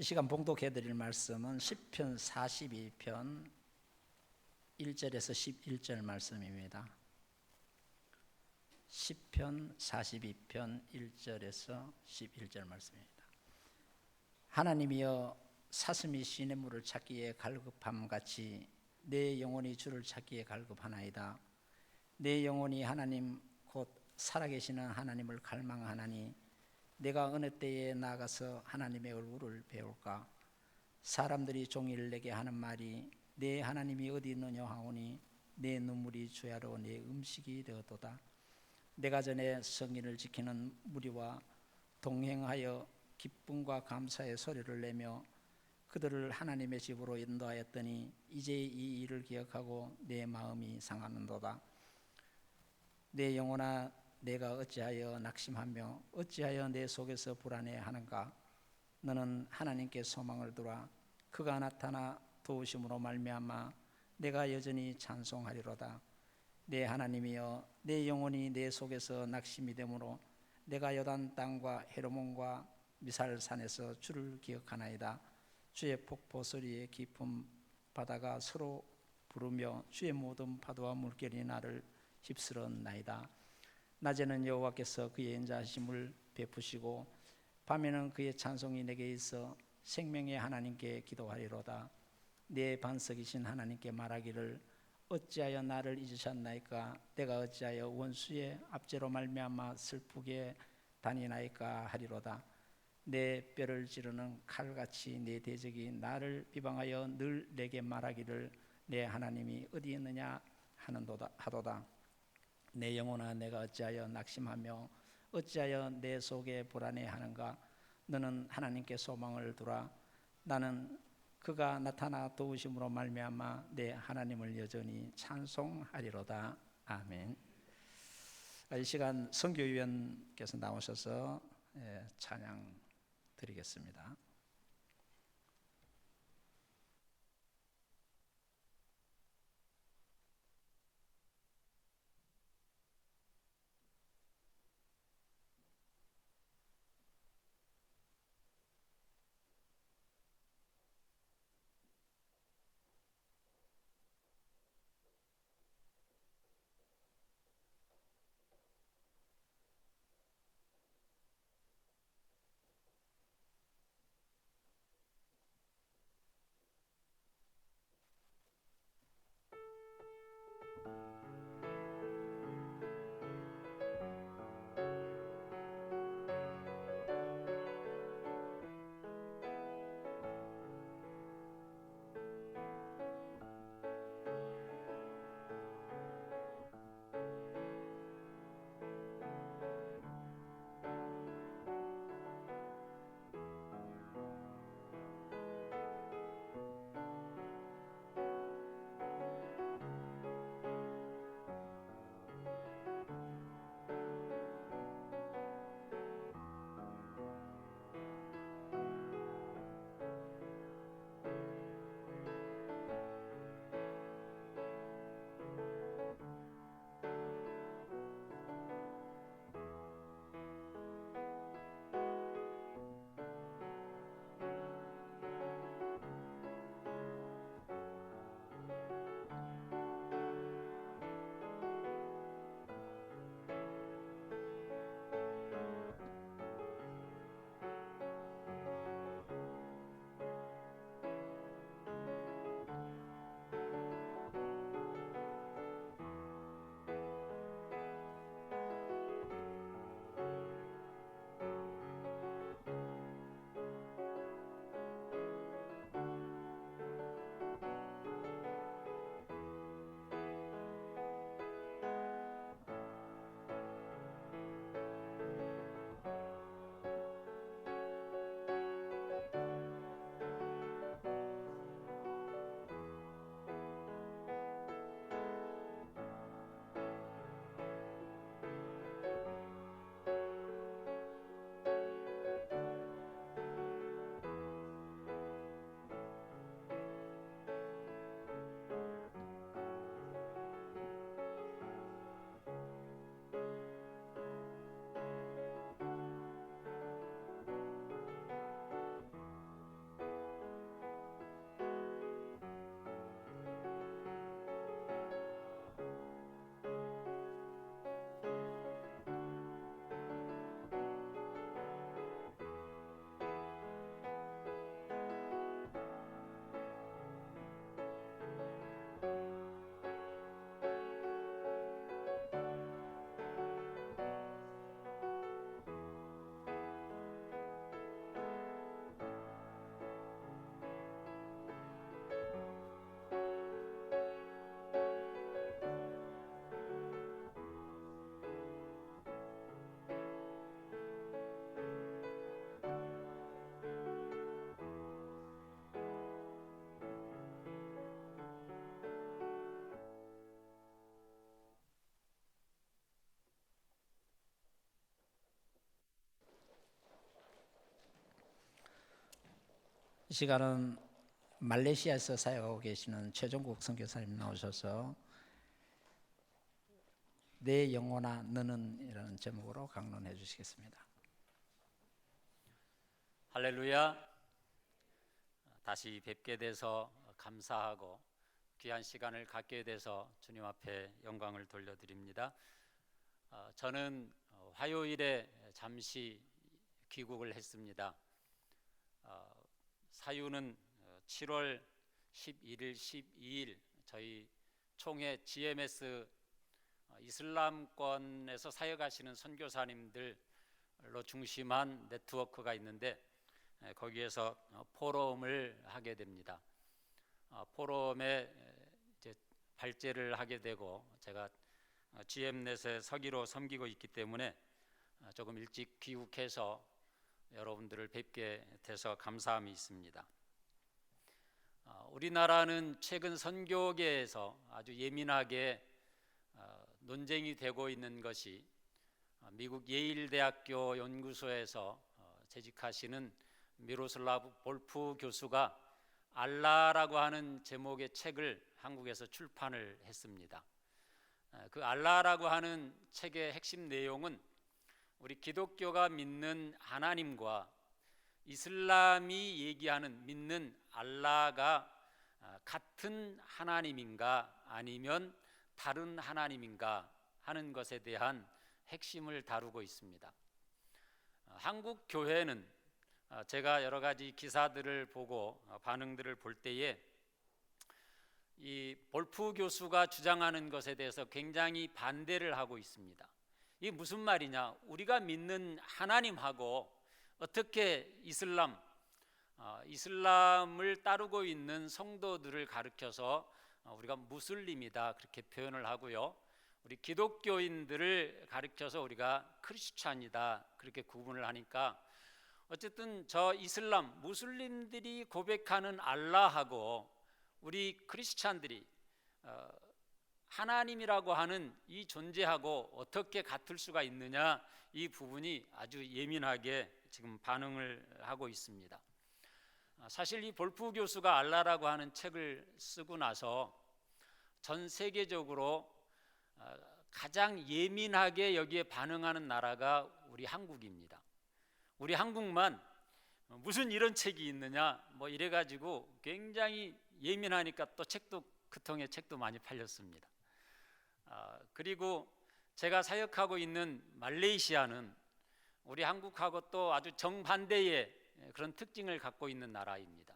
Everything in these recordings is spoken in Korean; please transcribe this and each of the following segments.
이 시간 봉독해 드릴 말씀은 시편 42편 1절에서 11절 말씀입니다. 시편 42편 1절에서 11절 말씀입니다. 하나님이여, 사슴이 시냇물을 찾기에 갈급함같이 내 영혼이 주를 찾기에 갈급하나이다. 내 영혼이 하나님 곧 살아계시는 하나님을 갈망하나니 내가 어느 때에 나가서 하나님의 얼굴을 배울까? 사람들이 종일 내게 하는 말이 내 하나님이 어디 있느냐 하오니 내 눈물이 주야로 내 음식이 되었도다. 내가 전에 성인을 지키는 무리와 동행하여 기쁨과 감사의 소리를 내며 그들을 하나님의 집으로 인도하였더니 이제 이 일을 기억하고 내 마음이 상하는도다. 내 영혼아, 내가 어찌하여 낙심하며 어찌하여 내 속에서 불안해하는가? 너는 하나님께 소망을 두라. 그가 나타나 도우심으로 말미암아 내가 여전히 찬송하리로다. 내 하나님이여, 내 영혼이 내 속에서 낙심이 되므로 내가 요단 땅과 헤르몬과 미살산에서 주를 기억하나이다. 주의 폭포 소리에 깊은 바다가 서로 부르며 주의 모든 파도와 물결이 나를 휩쓸었나이다. 낮에는 여호와께서 그의 인자하심을 베푸시고 밤에는 그의 찬송이 내게 있어 생명의 하나님께 기도하리로다. 내 반석이신 하나님께 말하기를 어찌하여 나를 잊으셨나이까? 내가 어찌하여 원수의 압제로 말미암아 슬프게 다니나이까 하리로다. 내 뼈를 찌르는 칼같이 내 대적이 나를 비방하여 늘 내게 말하기를 내 하나님이 어디 있느냐 하도다. 내 영혼아, 내가 어찌하여 낙심하며 어찌하여 내 속에 불안해하는가? 너는 하나님께 소망을 두라. 나는 그가 나타나 도우심으로 말미암아 내 하나님을 여전히 찬송하리로다. 아멘. 이 시간 선교위원께서 나오셔서 찬양 드리겠습니다. 이 시간은 말레이시아에서 사역하고 계시는 최종국 선교사님 나오셔서 내 영혼아 너는 이라는 제목으로 강론해 주시겠습니다. 할렐루야. 다시 뵙게 돼서 감사하고 귀한 시간을 갖게 돼서 주님 앞에 영광을 돌려드립니다. 저는 화요일에 잠시 귀국을 했습니다. 사유는 7월 11일, 12일 저희 총회 GMS 이슬람권에서 사역하시는 선교사님들로 중심한 네트워크가 있는데 거기에서 포럼을 하게 됩니다. 포럼에 이제 발제를 하게 되고 제가 GM넷의 서기로 섬기고 있기 때문에 조금 일찍 귀국해서 여러분들을 뵙게 돼서 감사함이 있습니다. 우리나라는 최근 선교계에서 아주 예민하게 논쟁이 되고 있는 것이 미국 예일대학교 연구소에서 재직하시는 미로슬라브 볼프 교수가 알라라고 하는 제목의 책을 한국에서 출판을 했습니다. 그 알라라고 하는 책의 핵심 내용은 우리 기독교가 믿는 하나님과 이슬람이 얘기하는 믿는 알라가 같은 하나님인가 아니면 다른 하나님인가 하는 것에 대한 핵심을 다루고 있습니다. 한국 교회는 제가 여러 가지 기사들을 보고 반응들을 볼 때에 이 볼프 교수가 주장하는 것에 대해서 굉장히 반대를 하고 있습니다. 이게 무슨 말이냐? 우리가 믿는 하나님하고 어떻게 이슬람을 따르고 있는 성도들을 가르쳐서 우리가 무슬림이다 그렇게 표현을 하고요. 우리 기독교인들을 가르쳐서 우리가 크리스찬이다 그렇게 구분을 하니까 어쨌든 저 이슬람 무슬림들이 고백하는 알라하고 우리 크리스찬들이 하나님이라고 하는 이 존재하고 어떻게 같을 수가 있느냐, 이 부분이 아주 예민하게 지금 반응을 하고 있습니다. 사실 이 볼프 교수가 알라라고 하는 책을 쓰고 나서 전 세계적으로 가장 예민하게 여기에 반응하는 나라가 우리 한국입니다. 우리 한국만 무슨 이런 책이 있느냐 뭐 이래가지고 굉장히 예민하니까 또 책도 그 통에 책도 많이 팔렸습니다. 그리고 제가 사역하고 있는 말레이시아는 우리 한국하고 또 아주 정반대의 그런 특징을 갖고 있는 나라입니다.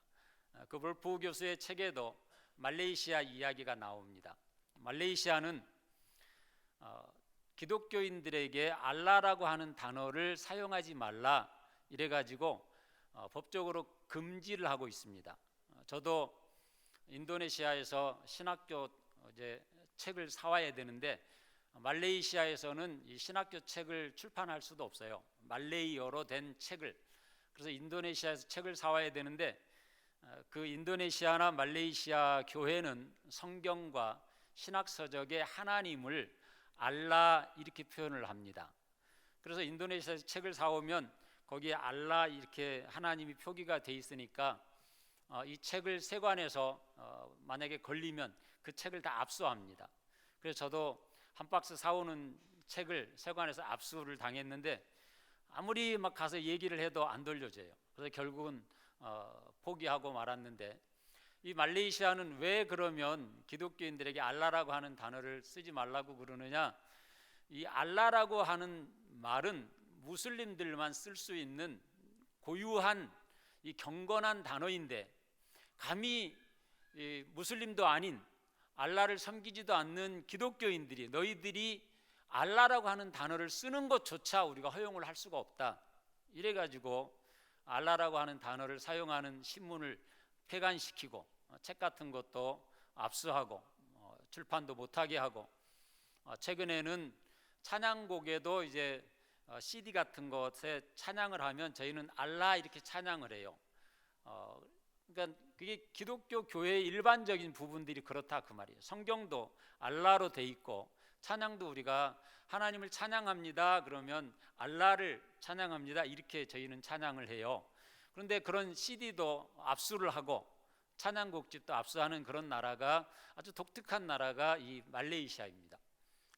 그 볼프 교수의 책에도 말레이시아 이야기가 나옵니다. 말레이시아는 기독교인들에게 알라라고 하는 단어를 사용하지 말라 이래가지고 법적으로 금지를 하고 있습니다. 저도 인도네시아에서 신학교 이제 책을 사와야 되는데 말레이시아에서는 이 신학교 책을 출판할 수도 없어요. 말레이어로 된 책을. 그래서 인도네시아에서 책을 사와야 되는데 그 인도네시아나 말레이시아 교회는 성경과 신학서적에 하나님을 알라 이렇게 표현을 합니다. 그래서 인도네시아에서 책을 사오면 거기에 알라 이렇게 하나님이 표기가 돼 있으니까 이 책을 세관에서 만약에 걸리면 그 책을 다 압수합니다. 그래서 저도 한 박스 사오는 책을 세관에서 압수를 당했는데 아무리 막 가서 얘기를 해도 안 돌려줘요. 그래서 결국은 포기하고 말았는데 이 말레이시아는 왜 그러면 기독교인들에게 알라라고 하는 단어를 쓰지 말라고 그러느냐? 이 알라라고 하는 말은 무슬림들만 쓸 수 있는 고유한 이 경건한 단어인데 감히 이 무슬림도 아닌 알라를 섬기지도 않는 기독교인들이 너희들이 알라라고 하는 단어를 쓰는 것조차 우리가 허용을 할 수가 없다 이래가지고 알라라고 하는 단어를 사용하는 신문을 폐간시키고 책 같은 것도 압수하고 출판도 못하게 하고 최근에는 찬양곡에도 이제 CD 같은 것에 찬양을 하면 저희는 알라 이렇게 찬양을 해요. 그러니까 그게 기독교 교회의 일반적인 부분들이 그렇다 그 말이에요. 성경도 알라로 돼 있고 찬양도 우리가 하나님을 찬양합니다 그러면 알라를 찬양합니다 이렇게 저희는 찬양을 해요. 그런데 그런 CD도 압수를 하고 찬양곡집도 압수하는 그런 나라가, 아주 독특한 나라가 이 말레이시아입니다.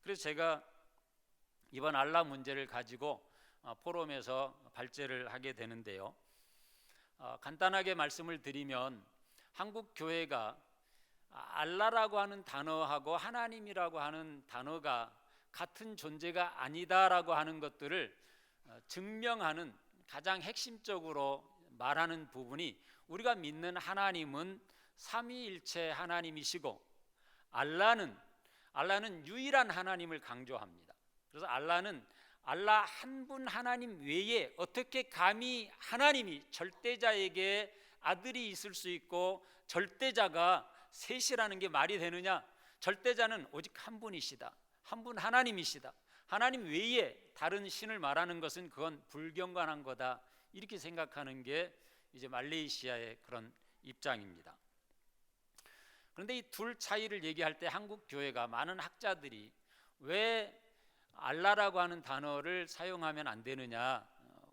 그래서 제가 이번 알라 문제를 가지고 포럼에서 발제를 하게 되는데요. 간단하게 말씀을 드리면 한국 교회가 알라라고 하는 단어하고 하나님이라고 하는 단어가 같은 존재가 아니다라고 하는 것들을 증명하는 가장 핵심적으로 말하는 부분이, 우리가 믿는 하나님은 삼위일체 하나님이시고 알라는 유일한 하나님을 강조합니다. 그래서 알라는 알라 한 분 하나님 외에 어떻게 감히 하나님이 절대자에게 아들이 있을 수 있고 절대자가 셋이라는 게 말이 되느냐? 절대자는 오직 한 분이시다. 한 분 하나님이시다. 하나님 외에 다른 신을 말하는 것은 그건 불경건한 거다. 이렇게 생각하는 게 이제 말레이시아의 그런 입장입니다. 그런데 이 둘 차이를 얘기할 때 한국 교회가, 많은 학자들이 왜 알라라고 하는 단어를 사용하면 안 되느냐,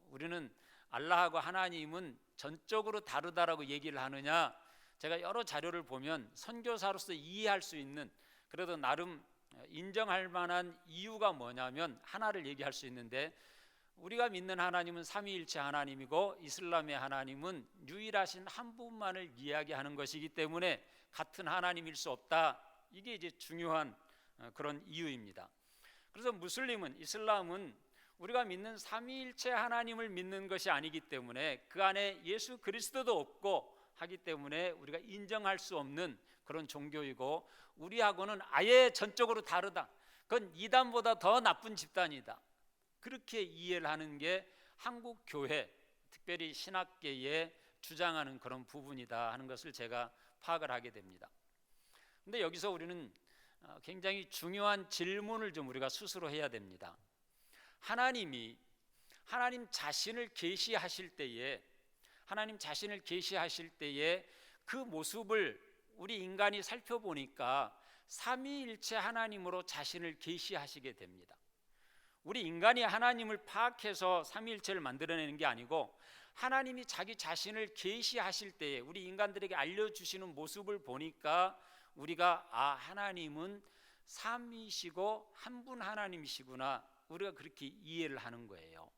우리는 알라하고 하나님은 전적으로 다르다라고 얘기를 하느냐, 제가 여러 자료를 보면 선교사로서 이해할 수 있는, 그래도 나름 인정할 만한 이유가 뭐냐면 하나를 얘기할 수 있는데, 우리가 믿는 하나님은 삼위일체 하나님이고 이슬람의 하나님은 유일하신 한 분만을 이야기하는 것이기 때문에 같은 하나님일 수 없다. 이게 이제 중요한 그런 이유입니다. 그래서 무슬림은, 이슬람은 우리가 믿는 삼위일체 하나님을 믿는 것이 아니기 때문에 그 안에 예수 그리스도도 없고 하기 때문에 우리가 인정할 수 없는 그런 종교이고, 우리하고는 아예 전적으로 다르다. 그건 이단보다 더 나쁜 집단이다. 그렇게 이해를 하는 게 한국 교회, 특별히 신학계에 주장하는 그런 부분이다 하는 것을 제가 파악을 하게 됩니다. 그런데 여기서 우리는 굉장히 중요한 질문을 좀 우리가 스스로 해야 됩니다. 하나님 자신을 계시하실 때에, 그 모습을 우리 인간이 살펴보니까 삼위일체 하나님으로 자신을 계시하시게 됩니다. 우리 인간이 하나님을 파악해서 삼위일체를 만들어내는 게 아니고, 하나님이 자기 자신을 계시하실 때에 우리 인간들에게 알려주시는 모습을 보니까 우리가 하나님은 삼위이시고 한 분 하나님이시구나, 우리가 그렇게 이해를 하는 거예요.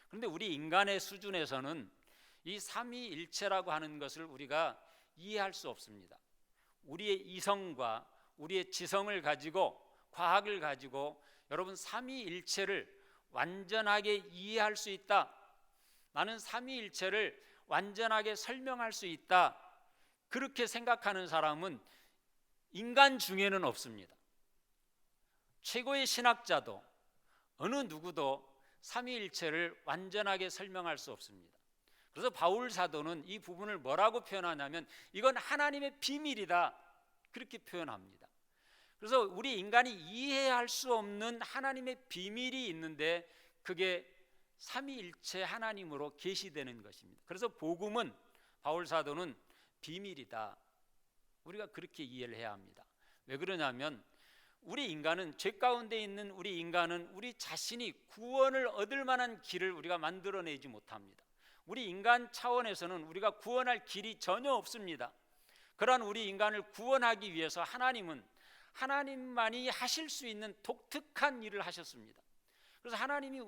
그런데 우리 인간의 수준에서는 이 삼위일체라고 하는 것을 우리가 이해할 수 없습니다. 우리의 이성과 우리의 지성을 가지고, 과학을 가지고 여러분 삼위일체를 완전하게 이해할 수 있다, 나는 삼위일체를 완전하게 설명할 수 있다, 그렇게 생각하는 사람은 인간 중에는 없습니다. 최고의 신학자도 어느 누구도 삼위일체를 완전하게 설명할 수 없습니다. 그래서 바울 사도는 이 부분을 뭐라고 표현하냐면, 이건 하나님의 비밀이다, 그렇게 표현합니다. 그래서 우리 인간이 이해할 수 없는 하나님의 비밀이 있는데 그게 삼위일체 하나님으로 계시되는 것입니다. 그래서 복음은, 바울 사도는 비밀이다, 우리가 그렇게 이해를 해야 합니다. 왜 그러냐면 우리 인간은, 죄 가운데 있는 우리 인간은 우리 자신이 구원을 얻을 만한 길을 우리가 만들어내지 못합니다. 우리 인간 차원에서는 우리가 구원할 길이 전혀 없습니다. 그러한 우리 인간을 구원하기 위해서 하나님만이 하실 수 있는 독특한 일을 하셨습니다. 그래서 하나님이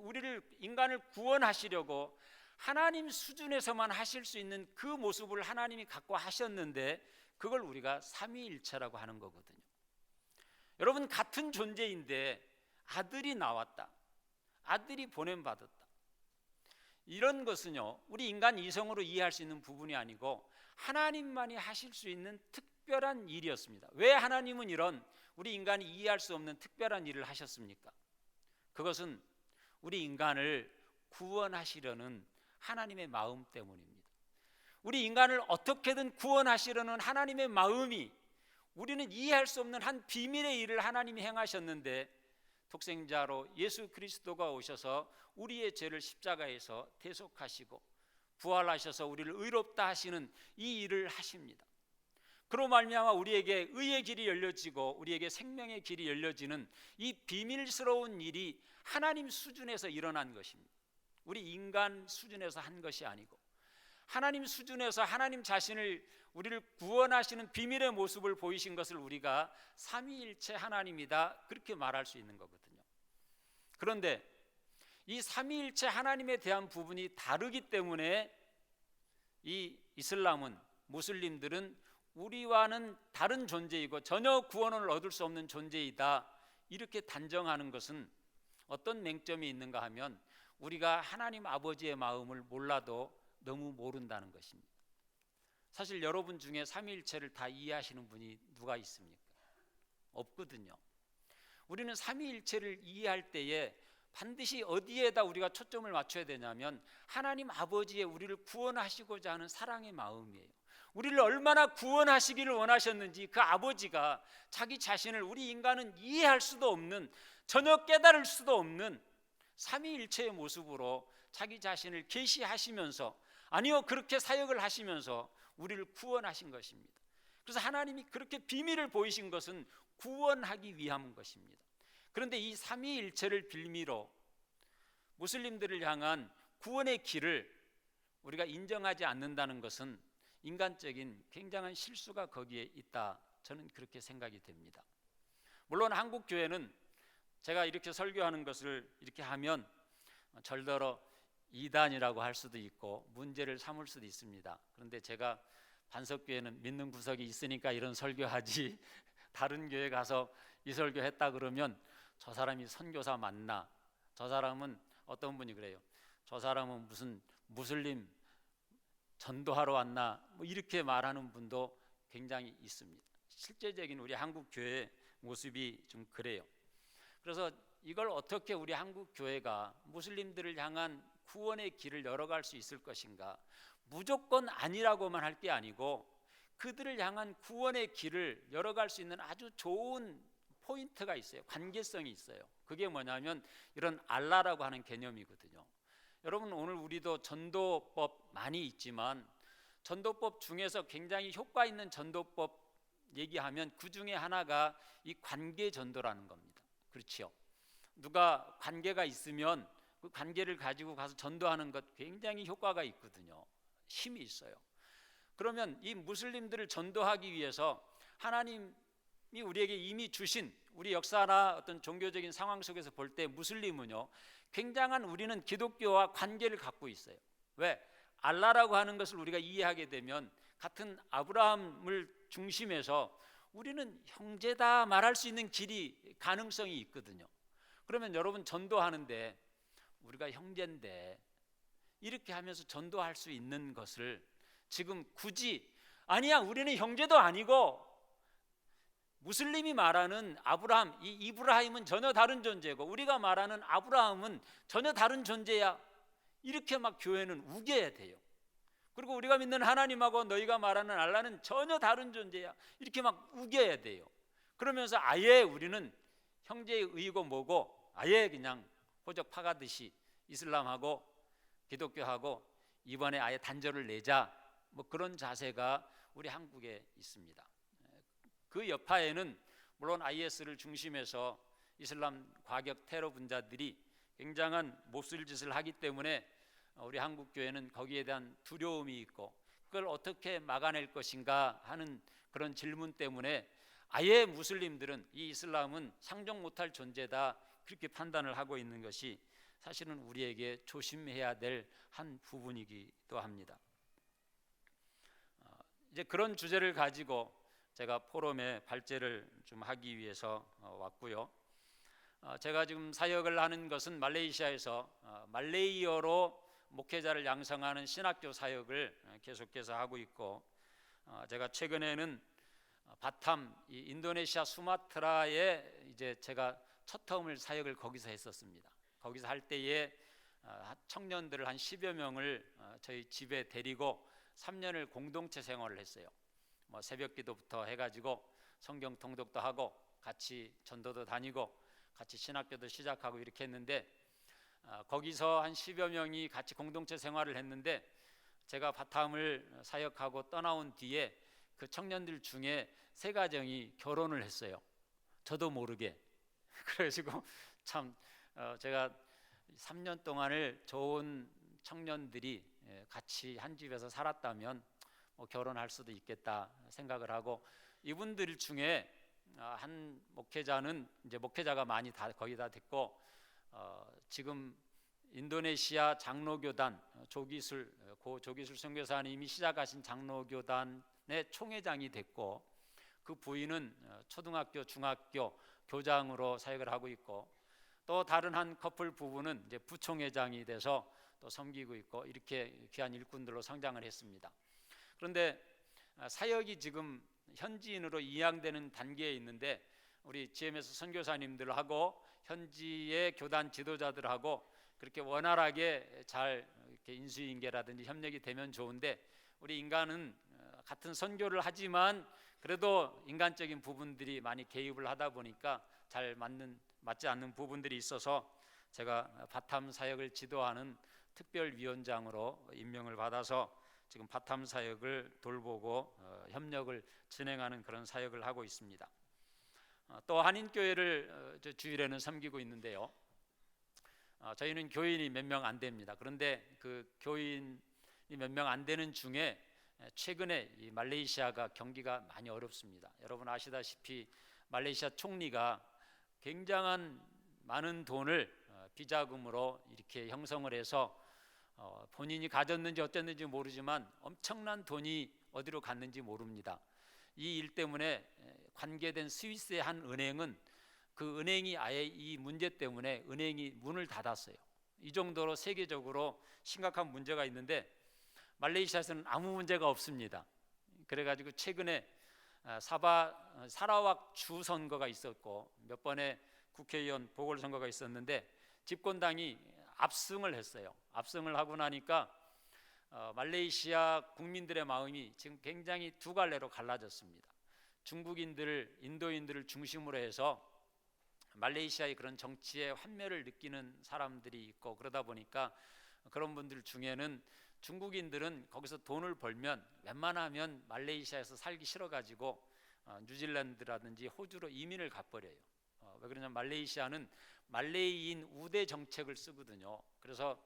인간을 구원하시려고 하나님 수준에서만 하실 수 있는 그 모습을 하나님이 갖고 하셨는데, 그걸 우리가 삼위일체라고 하는 거거든요. 여러분, 같은 존재인데 아들이 나왔다, 아들이 보냄받았다, 이런 것은요 우리 인간 이성으로 이해할 수 있는 부분이 아니고 하나님만이 하실 수 있는 특별한 일이었습니다. 왜 하나님은 이런 우리 인간이 이해할 수 없는 특별한 일을 하셨습니까? 그것은 우리 인간을 구원하시려는 하나님의 마음 때문입니다. 우리 인간을 어떻게든 구원하시려는 하나님의 마음이, 우리는 이해할 수 없는 한 비밀의 일을 하나님이 행하셨는데, 독생자로 예수 그리스도가 오셔서 우리의 죄를 십자가에서 대속하시고 부활하셔서 우리를 의롭다 하시는 이 일을 하십니다. 그로 말미암아 우리에게 의의 길이 열려지고 우리에게 생명의 길이 열려지는 이 비밀스러운 일이 하나님 수준에서 일어난 것입니다. 우리 인간 수준에서 한 것이 아니고 하나님 수준에서 하나님 자신을 우리를 구원하시는 비밀의 모습을 보이신 것을 우리가 삼위일체 하나님이다 그렇게 말할 수 있는 거거든요. 그런데 이 삼위일체 하나님에 대한 부분이 다르기 때문에 이 이슬람은, 무슬림들은 우리와는 다른 존재이고 전혀 구원을 얻을 수 없는 존재이다 이렇게 단정하는 것은 어떤 맹점이 있는가 하면 우리가 하나님 아버지의 마음을 몰라도 너무 모른다는 것입니다. 사실 여러분 중에 삼위일체를 다 이해하시는 분이 누가 있습니까? 없거든요. 우리는 삼위일체를 이해할 때에 반드시 어디에다 우리가 초점을 맞춰야 되냐면 하나님 아버지의 우리를 구원하시고자 하는 사랑의 마음이에요. 우리를 얼마나 구원하시기를 원하셨는지 그 아버지가 자기 자신을 우리 인간은 이해할 수도 없는, 전혀 깨달을 수도 없는 삼위일체의 모습으로 자기 자신을 계시하시면서, 아니요 그렇게 사역을 하시면서 우리를 구원하신 것입니다. 그래서 하나님이 그렇게 비밀을 보이신 것은 구원하기 위함인 것입니다. 그런데 이 삼위일체를 빌미로 무슬림들을 향한 구원의 길을 우리가 인정하지 않는다는 것은 인간적인 굉장한 실수가 거기에 있다, 저는 그렇게 생각이 됩니다. 물론 한국 교회는 제가 이렇게 설교하는 것을 이렇게 하면 절더러 이단이라고 할 수도 있고 문제를 삼을 수도 있습니다. 그런데 제가 반석교회는 믿는 구석이 있으니까 이런 설교하지 다른 교회 가서 이 설교했다 그러면 저 사람이 선교사 맞나? 저 사람은 어떤 분이 그래요. 저 사람은 무슨 무슬림 전도하러 왔나? 뭐 이렇게 말하는 분도 굉장히 있습니다. 실제적인 우리 한국 교회의 모습이 좀 그래요. 그래서 이걸 어떻게 우리 한국 교회가 무슬림들을 향한 구원의 길을 열어갈 수 있을 것인가? 무조건 아니라고만 할 게 아니고 그들을 향한 구원의 길을 열어갈 수 있는 아주 좋은 포인트가 있어요. 관계성이 있어요. 그게 뭐냐면 이런 알라라고 하는 개념이거든요. 여러분 오늘 우리도 전도법 많이 있지만 전도법 중에서 굉장히 효과 있는 전도법 얘기하면 그 중에 하나가 이 관계 전도라는 겁니다. 그렇죠? 누가 관계가 있으면 그 관계를 가지고 가서 전도하는 것 굉장히 효과가 있거든요. 힘이 있어요. 그러면 이 무슬림들을 전도하기 위해서 하나님이 우리에게 이미 주신, 우리 역사나 어떤 종교적인 상황 속에서 볼 때 무슬림은요 굉장한, 우리는 기독교와 관계를 갖고 있어요. 왜? 알라라고 하는 것을 우리가 이해하게 되면 같은 아브라함을 중심해서 우리는 형제다 말할 수 있는 길이, 가능성이 있거든요. 그러면 여러분 전도하는데 우리가 형제인데 이렇게 하면서 전도할 수 있는 것을 지금 굳이 아니야 우리는 형제도 아니고 무슬림이 말하는 아브라함, 이 이브라임은 전혀 다른 존재고 우리가 말하는 아브라함은 전혀 다른 존재야, 이렇게 막 교회는 우겨야 돼요. 그리고 우리가 믿는 하나님하고 너희가 말하는 알라는 전혀 다른 존재야, 이렇게 막 우겨야 돼요. 그러면서 아예 우리는 형제의 의고 뭐고 아예 그냥 호적 파가듯이 이슬람하고 기독교하고 이번에 아예 단절을 내자, 뭐 그런 자세가 우리 한국에 있습니다. 그 여파에는 물론 IS를 중심해서 이슬람 과격 테러 분자들이 굉장한 몹쓸 짓을 하기 때문에 우리 한국 교회는 거기에 대한 두려움이 있고 그걸 어떻게 막아낼 것인가 하는 그런 질문 때문에 아예 무슬림들은 이 이슬람은 상종 못할 존재다 그렇게 판단을 하고 있는 것이 사실은 우리에게 조심해야 될 한 부분이기도 합니다. 이제 그런 주제를 가지고 제가 포럼에 발제를 좀 하기 위해서 왔고요. 제가 지금 사역을 하는 것은 말레이시아에서 말레이어로 목회자를 양성하는 신학교 사역을 계속해서 하고 있고, 제가 최근에는 바탐, 이 인도네시아 수마트라에 이제 제가 첫 터움을 사역을 거기서 했었습니다. 거기서 할 때에 청년들을 한 10여 명을 저희 집에 데리고 3년을 공동체 생활을 했어요. 뭐 새벽기도부터 해가지고 성경 통독도 하고 같이 전도도 다니고 같이 신학교도 시작하고 이렇게 했는데 거기서 한 10여 명이 같이 공동체 생활을 했는데 제가 바탐을 사역하고 떠나온 뒤에 그 청년들 중에 3가정이 결혼을 했어요. 저도 모르게. 그래가지고 참 제가 3년 동안을 좋은 청년들이 같이 한 집에서 살았다면 뭐 결혼할 수도 있겠다 생각을 하고, 이분들 중에 한 목회자는 이제 목회자가 많이 다 거의 다 됐고, 지금 인도네시아 장로교단 고 조기술 선교사님이 시작하신 장로교단의 총회장이 됐고, 그 부인은 초등학교 중학교 교장으로 사역을 하고 있고, 또 다른 한 커플 부부는 이제 부총회장이 돼서 또 섬기고 있고, 이렇게 귀한 일꾼들로 성장을 했습니다. 그런데 사역이 지금 현지인으로 이양되는 단계에 있는데, 우리 GMS 선교사님들하고 현지의 교단 지도자들하고 그렇게 원활하게 잘 이렇게 인수인계라든지 협력이 되면 좋은데, 우리 인간은 같은 선교를 하지만 그래도 인간적인 부분들이 많이 개입을 하다 보니까 잘 맞지 않는 부분들이 있어서 제가 바탐 사역을 지도하는 특별위원장으로 임명을 받아서 지금 바탐 사역을 돌보고 협력을 진행하는 그런 사역을 하고 있습니다. 또 한인교회를 주일에는 섬기고 있는데요. 저희는 교인이 몇 명 안 됩니다. 그런데 그 교인이 몇 명 안 되는 중에 최근에 이 말레이시아가 경기가 많이 어렵습니다. 여러분 아시다시피 말레이시아 총리가 굉장한 많은 돈을 비자금으로 이렇게 형성을 해서 본인이 가졌는지 어쨌는지 모르지만 엄청난 돈이 어디로 갔는지 모릅니다. 이 일 때문에 관계된 스위스의 한 은행은 그 은행이 아예 이 문제 때문에 은행이 문을 닫았어요. 이 정도로 세계적으로 심각한 문제가 있는데 말레이시아에서는 아무 문제가 없습니다. 그래가지고 최근에 사라왁 주 선거가 있었고 몇 번의 국회의원 보궐선거가 있었는데 집권당이 압승을 했어요. 압승을 하고 나니까 말레이시아 국민들의 마음이 지금 굉장히 두 갈래로 갈라졌습니다. 중국인들, 인도인들을 중심으로 해서 말레이시아의 그런 정치의 환멸을 느끼는 사람들이 있고, 그러다 보니까 그런 분들 중에는 중국인들은 거기서 돈을 벌면 웬만하면 말레이시아에서 살기 싫어가지고 뉴질랜드라든지 호주로 이민을 가버려요. 왜 그러냐면 말레이시아는 말레이인 우대 정책을 쓰거든요. 그래서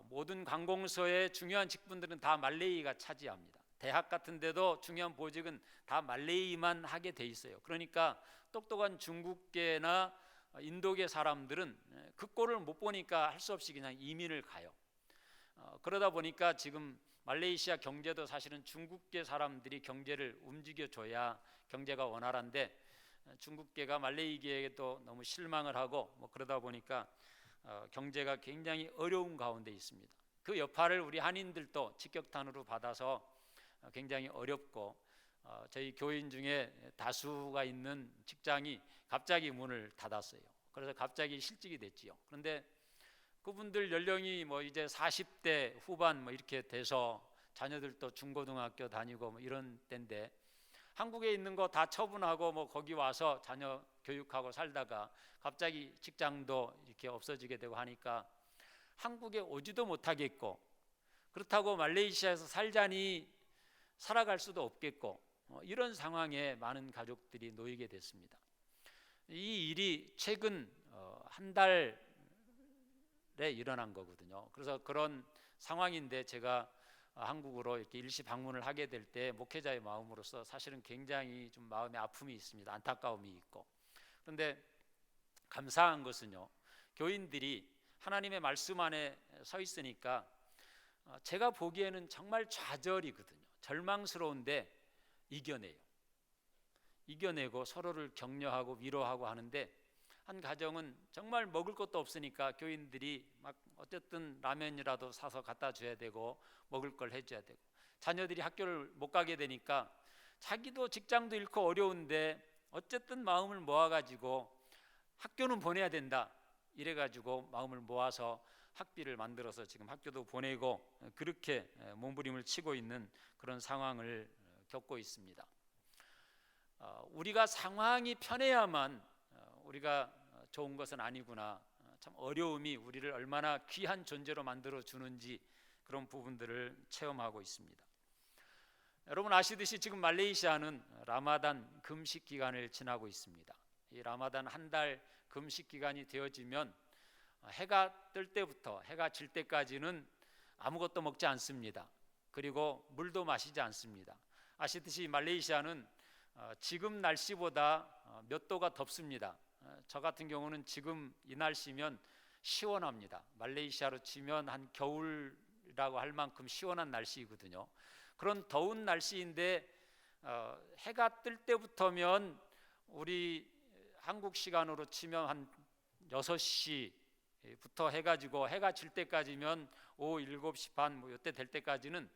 모든 관공서의 중요한 직분들은 다 말레이가 차지합니다. 대학 같은 데도 중요한 보직은 다 말레이만 하게 돼 있어요. 그러니까 똑똑한 중국계나 인도계 사람들은 그 꼴을 못 보니까 할 수 없이 그냥 이민을 가요. 그러다 보니까 지금 말레이시아 경제도 사실은 중국계 사람들이 경제를 움직여줘야 경제가 원활한데, 중국계가 말레이계에게 또 너무 실망을 하고 뭐 그러다 보니까 경제가 굉장히 어려운 가운데 있습니다. 그 여파를 우리 한인들도 직격탄으로 받아서 굉장히 어렵고, 저희 교인 중에 다수가 있는 직장이 갑자기 문을 닫았어요. 그래서 갑자기 실직이 됐지요. 그런데 그분들 연령이 뭐 이제 40대 후반 뭐 이렇게 돼서 자녀들도 중고등학교 다니고 뭐 이런 때인데, 한국에 있는 거 다 처분하고 뭐 거기 와서 자녀 교육하고 살다가 갑자기 직장도 이렇게 없어지게 되고 하니까 한국에 오지도 못하겠고, 그렇다고 말레이시아에서 살자니 살아갈 수도 없겠고, 이런 상황에 많은 가족들이 놓이게 됐습니다. 이 일이 최근 한 달에 일어난 거거든요. 그래서 그런 상황인데 제가 한국으로 이렇게 일시 방문을 하게 될 때 목회자의 마음으로서 사실은 굉장히 좀 마음의 아픔이 있습니다. 안타까움이 있고. 그런데 감사한 것은요, 교인들이 하나님의 말씀 안에 서 있으니까 제가 보기에는 정말 좌절이거든요. 절망스러운데 이겨내고 서로를 격려하고 위로하고 하는데, 한 가정은 정말 먹을 것도 없으니까 교인들이 막 어쨌든 라면이라도 사서 갖다 줘야 되고 먹을 걸 해줘야 되고, 자녀들이 학교를 못 가게 되니까 자기도 직장도 잃고 어려운데 어쨌든 마음을 모아가지고 학교는 보내야 된다 이래가지고 마음을 모아서 학비를 만들어서 지금 학교도 보내고 그렇게 몸부림을 치고 있는 그런 상황을 겪고 있습니다. 우리가 상황이 편해야만 우리가 좋은 것은 아니구나, 참 어려움이 우리를 얼마나 귀한 존재로 만들어 주는지 그런 부분들을 체험하고 있습니다. 여러분 아시듯이 지금 말레이시아는 라마단 금식 기간을 지나고 있습니다. 이 라마단 한 달 금식 기간이 되어지면 해가 뜰 때부터 해가 질 때까지는 아무것도 먹지 않습니다. 그리고 물도 마시지 않습니다. 아시듯이 말레이시아는 지금 날씨보다 몇 도가 덥습니다. 저 같은 경우는 지금 이 날씨면 시원합니다. 말레이시아로 치면 한 겨울이라고 할 만큼 시원한 날씨이거든요. 그런 더운 날씨인데 해가 뜰 때부터면 우리 한국 시간으로 치면 한 6시부터 해가지고 해가 질 때까지면 오후 7시 반 뭐 이때 될 때까지는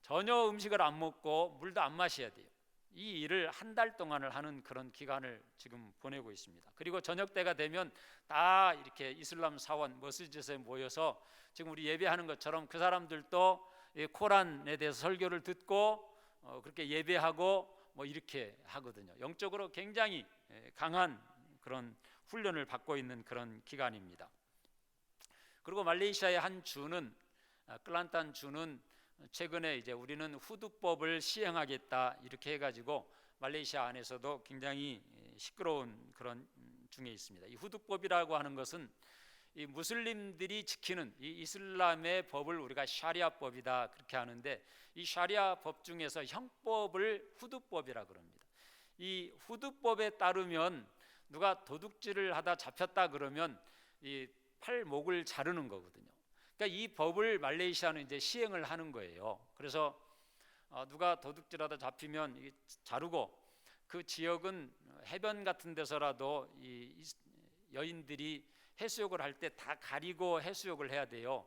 전혀 음식을 안 먹고 물도 안 마셔야 돼요. 이 일을 한 달 동안을 하는 그런 기간을 지금 보내고 있습니다. 그리고 저녁 때가 되면 다 이렇게 이슬람 사원 머스짓에 모여서 지금 우리 예배하는 것처럼 그 사람들도 코란에 대해서 설교를 듣고 그렇게 예배하고 뭐 이렇게 하거든요. 영적으로 굉장히 강한 그런 훈련을 받고 있는 그런 기간입니다. 그리고 말레이시아의 한 주는 클란탄 주는 최근에 이제 우리는 후두법을 시행하겠다 이렇게 해가지고 말레이시아 안에서도 굉장히 시끄러운 그런 중에 있습니다. 이 후두법이라고 하는 것은 이 무슬림들이 지키는 이 이슬람의 법을 우리가 샤리아법이다 그렇게 하는데, 이 샤리아 법 중에서 형법을 후두법이라 그럽니다. 이 후두법에 따르면 누가 도둑질을 하다 잡혔다 그러면 이 팔목을 자르는 거거든요. 그러니까 이 법을 말레이시아는 이제 시행을 하는 거예요. 그래서 누가 도둑질하다 잡히면 자르고, 그 지역은 해변 같은 데서라도 이 여인들이 해수욕을 할 때 다 가리고 해수욕을 해야 돼요.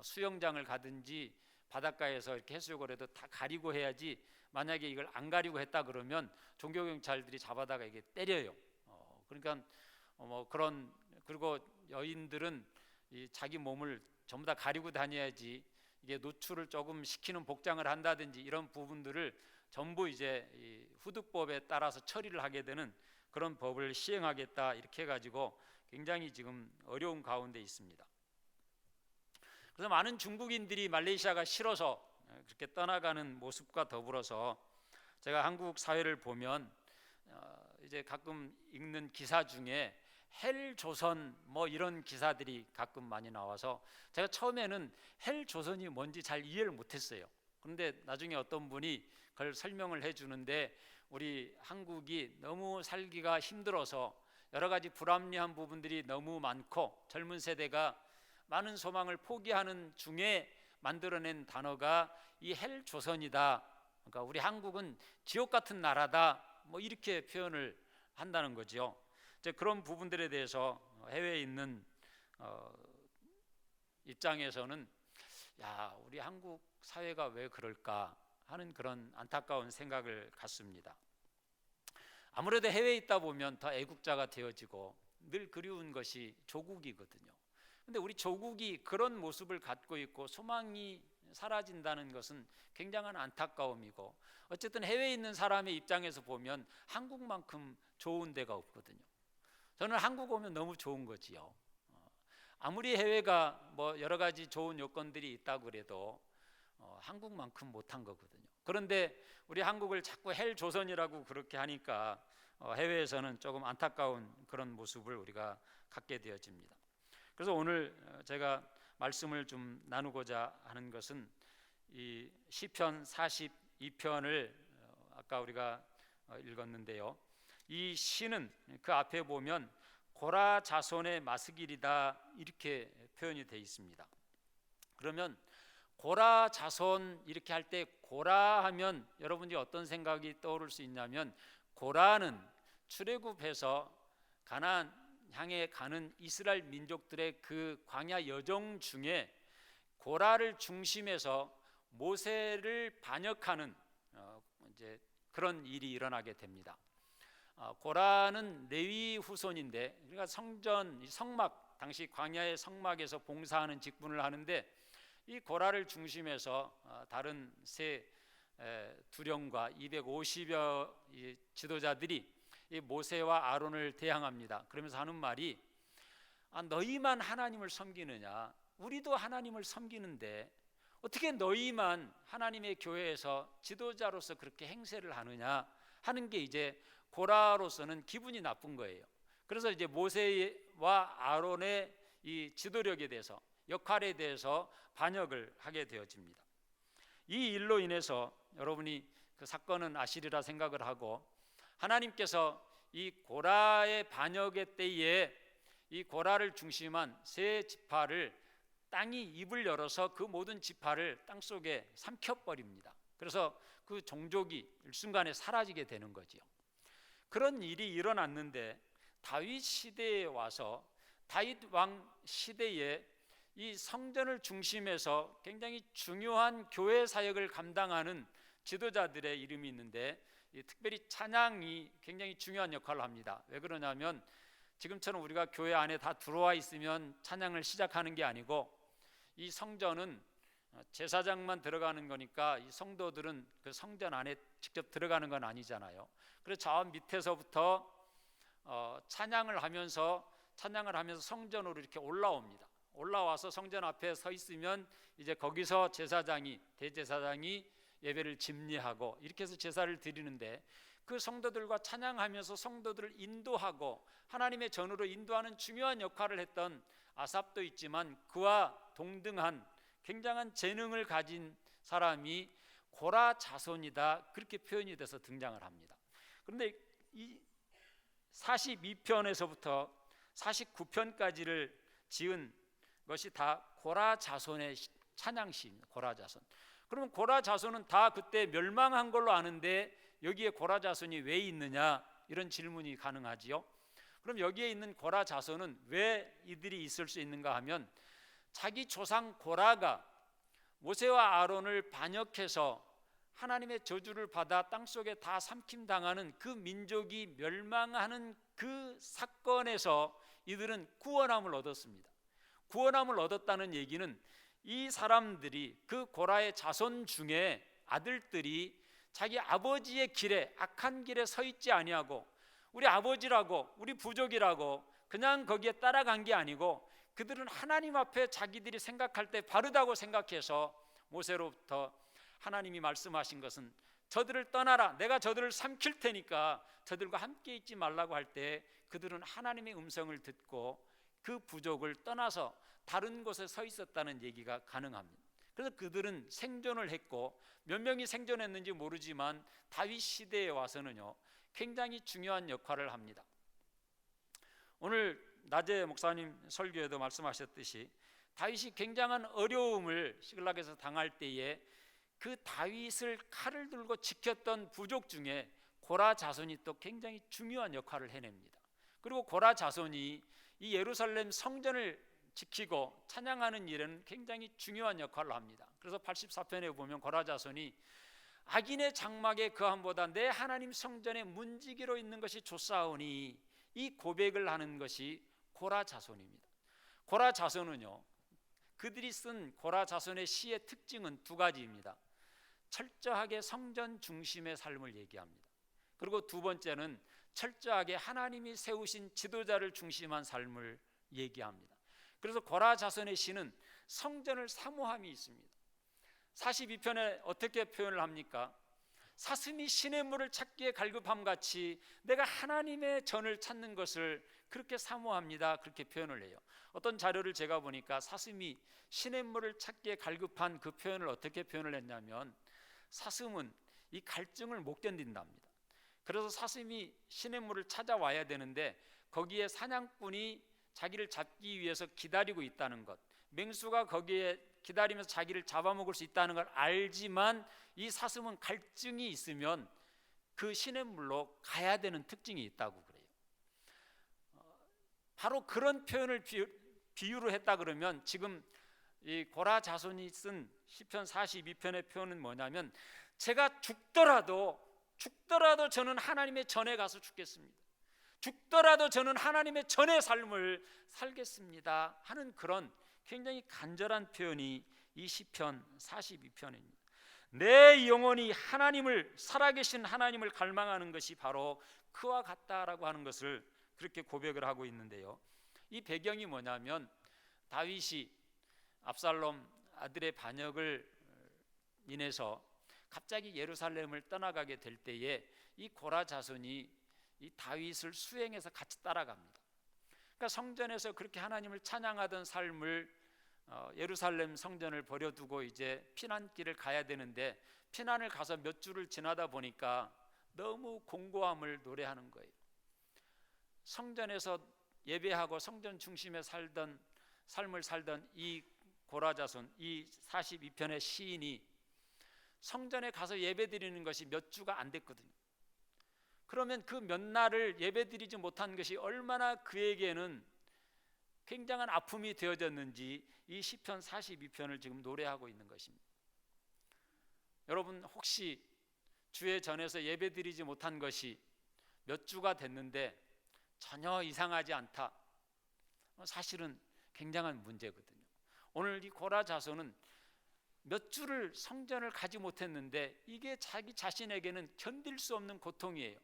수영장을 가든지 바닷가에서 이렇게 해수욕을 해도 다 가리고 해야지, 만약에 이걸 안 가리고 했다 그러면 종교경찰들이 잡아다가 이게 때려요. 그러니까 뭐 그런, 그리고 여인들은 이 자기 몸을 전부 다 가리고 다녀야지, 이게 노출을 조금 시키는 복장을 한다든지 이런 부분들을 전부 이제 이 후두법에 따라서 처리를 하게 되는 그런 법을 시행하겠다 이렇게 해가지고 굉장히 지금 어려운 가운데 있습니다. 그래서 많은 중국인들이 말레이시아가 싫어서 그렇게 떠나가는 모습과 더불어서 제가 한국 사회를 보면 이제 가끔 읽는 기사 중에 헬조선 뭐 이런 기사들이 가끔 많이 나와서 제가 처음에는 헬조선이 뭔지 잘 이해를 못했어요. 그런데 나중에 어떤 분이 그걸 설명을 해주는데, 우리 한국이 너무 살기가 힘들어서 여러 가지 불합리한 부분들이 너무 많고 젊은 세대가 많은 소망을 포기하는 중에 만들어낸 단어가 이 헬조선이다. 그러니까 우리 한국은 지옥 같은 나라다. 뭐 이렇게 표현을 한다는 거죠. 그런 부분들에 대해서 해외에 있는 입장에서는 야, 우리 한국 사회가 왜 그럴까 하는 그런 안타까운 생각을 갖습니다. 아무래도 해외에 있다 보면 더 애국자가 되어지고 늘 그리운 것이 조국이거든요. 근데 우리 조국이 그런 모습을 갖고 있고 소망이 사라진다는 것은 굉장한 안타까움이고, 어쨌든 해외에 있는 사람의 입장에서 보면 한국만큼 좋은 데가 없거든요. 저는 한국 오면 너무 좋은 거지요. 아무리 해외가 뭐 여러 가지 좋은 요건들이 있다고 그래도 한국만큼 못한 거거든요. 그런데 우리 한국을 자꾸 헬조선이라고 그렇게 하니까 해외에서는 조금 안타까운 그런 모습을 우리가 갖게 되어집니다. 그래서 오늘 제가 말씀을 좀 나누고자 하는 것은 이 시편 42편을 아까 우리가 읽었는데요. 이 시는 그 앞에 보면 고라 자손의 마스길이다 이렇게 표현이 되어 있습니다. 그러면 고라 자손 이렇게 할 때 고라 하면 여러분이 어떤 생각이 떠오를 수 있냐면, 고라는 출애굽해서 가나안 향해 가는 이스라엘 민족들의 그 광야 여정 중에 고라를 중심해서 모세를 반역하는 이제 그런 일이 일어나게 됩니다. 고라는 레위 후손인데, 그러니까 성전 성막, 당시 광야의 성막에서 봉사하는 직분을 하는데, 이 고라를 중심해서 다른 세 두령과 250여 지도자들이 이 모세와 아론을 대항합니다. 그러면서 하는 말이, 너희만 하나님을 섬기느냐, 우리도 하나님을 섬기는데 어떻게 너희만 하나님의 교회에서 지도자로서 그렇게 행세를 하느냐 하는 게 이제 고라로서는 기분이 나쁜 거예요. 그래서 이제 모세와 아론의 이 지도력에 대해서, 역할에 대해서 반역을 하게 되어집니다. 이 일로 인해서 여러분이 그 사건은 아시리라 생각을 하고, 하나님께서 이 고라의 반역의 때에 이 고라를 중심한 세 지파를 땅이 입을 열어서 그 모든 지파를 땅속에 삼켜버립니다. 그래서 그 종족이 일순간에 사라지게 되는 거지요. 그런 일이 일어났는데 다윗 시대에 와서 다윗 왕 시대에 이 성전을 중심해서 굉장히 중요한 교회 사역을 감당하는 지도자들의 이름이 있는데, 특별히 찬양이 굉장히 중요한 역할을 합니다. 왜 그러냐면 지금처럼 우리가 교회 안에 다 들어와 있으면 찬양을 시작하는 게 아니고, 이 성전은 제사장만 들어가는 거니까 이 성도들은 그 성전 안에 직접 들어가는 건 아니잖아요. 그래서 저 밑에서부터 찬양을 하면서 성전으로 이렇게 올라옵니다. 올라와서 성전 앞에 서 있으면 이제 거기서 대제사장이 예배를 집례하고 이렇게 해서 제사를 드리는데, 그 성도들과 찬양하면서 성도들을 인도하고 하나님의 전으로 인도하는 중요한 역할을 했던 아삽도 있지만, 그와 동등한 굉장한 재능을 가진 사람이 고라 자손이다, 그렇게 표현이 돼서 등장을 합니다. 그런데 이 42편에서부터 49편까지를 지은 것이 다 고라 자손의 찬양시입니다. 고라 자손. 그러면 고라 자손은 다 그때 멸망한 걸로 아는데 여기에 고라 자손이 왜 있느냐, 이런 질문이 가능하지요. 그럼 여기에 있는 고라 자손은 왜 이들이 있을 수 있는가 하면, 자기 조상 고라가 모세와 아론을 반역해서 하나님의 저주를 받아 땅속에 다 삼킴당하는 그 민족이 멸망하는 그 사건에서 이들은 구원함을 얻었습니다. 구원함을 얻었다는 얘기는 이 사람들이, 그 고라의 자손 중에 아들들이 자기 아버지의 길에, 악한 길에 서 있지 아니하고, 우리 아버지라고 우리 부족이라고 그냥 거기에 따라간 게 아니고, 그들은 하나님 앞에 자기들이 생각할 때 바르다고 생각해서 모세로부터 하나님이 말씀하신 것은, 저들을 떠나라, 내가 저들을 삼킬 테니까 저들과 함께 있지 말라고 할 때 그들은 하나님의 음성을 듣고 그 부족을 떠나서 다른 곳에 서 있었다는 얘기가 가능합니다. 그래서 그들은 생존을 했고, 몇 명이 생존했는지 모르지만 다윗 시대에 와서는요 굉장히 중요한 역할을 합니다. 오늘 낮에 목사님 설교에도 말씀하셨듯이 다윗이 굉장한 어려움을 시글락에서 당할 때에 그 다윗을 칼을 들고 지켰던 부족 중에 고라 자손이 또 굉장히 중요한 역할을 해냅니다. 그리고 고라 자손이 이 예루살렘 성전을 지키고 찬양하는 일에는 굉장히 중요한 역할을 합니다. 그래서 84편에 보면 고라 자손이 악인의 장막에 거함보다 내 하나님 성전에 문지기로 있는 것이 좋사오니, 이 고백을 하는 것이 고라 자손입니다. 고라 자손은요, 그들이 쓴 고라 자손의 시의 특징은 두 가지입니다. 철저하게 성전 중심의 삶을 얘기합니다. 그리고 두 번째는 철저하게 하나님이 세우신 지도자를 중심한 삶을 얘기합니다. 그래서 고라 자손의 시는 성전을 사모함이 있습니다. 42편에 어떻게 표현을 합니까? 사슴이 시냇물을 찾기에 갈급함 같이 내가 하나님의 전을 찾는 것을 그렇게 사모합니다, 그렇게 표현을 해요. 어떤 자료를 제가 보니까 사슴이 시냇물을 찾기에 갈급한 그 표현을 어떻게 표현을 했냐면, 사슴은 이 갈증을 못 견딘답니다. 그래서 사슴이 시냇물을 찾아와야 되는데 거기에 사냥꾼이 자기를 잡기 위해서 기다리고 있다는 것, 맹수가 거기에 기다리면서 자기를 잡아먹을 수 있다는 걸 알지만, 이 사슴은 갈증이 있으면 그 시냇물로 가야 되는 특징이 있다고 그래요. 바로 그런 표현을 비유로 했다 그러면, 지금 이 고라 자손이 쓴 시편 42편의 표현은 뭐냐면, 제가 죽더라도 저는 하나님의 전에 가서 죽겠습니다. 죽더라도 저는 하나님의 전의 삶을 살겠습니다 하는 그런 굉장히 간절한 표현이 이 시편 42편입니다. 내 영혼이 하나님을, 살아계신 하나님을 갈망하는 것이 바로 그와 같다라고 하는 것을 그렇게 고백을 하고 있는데요. 이 배경이 뭐냐면, 다윗이 압살롬 아들의 반역을 인해서 갑자기 예루살렘을 떠나가게 될 때에 이 고라 자손이 이 다윗을 수행해서 같이 따라갑니다. 그러니까 성전에서 그렇게 하나님을 찬양하던 삶을 예루살렘 성전을 버려두고 이제 피난길을 가야 되는데 피난을 가서 몇 주를 지나다 보니까 너무 공고함을 노래하는 거예요. 성전에서 예배하고 성전 중심에 살던 삶을 살던 이 고라자손, 이 42편의 시인이 성전에 가서 예배드리는 것이 몇 주가 안 됐거든요. 그러면 그 몇 날을 예배드리지 못한 것이 얼마나 그에게는 굉장한 아픔이 되어졌는지 이 시편 42편을 지금 노래하고 있는 것입니다. 여러분, 혹시 주의 전에서 예배드리지 못한 것이 몇 주가 됐는데 전혀 이상하지 않다, 사실은 굉장한 문제거든요. 오늘 이 고라 자손은 몇 주를 성전을 가지 못했는데 이게 자기 자신에게는 견딜 수 없는 고통이에요.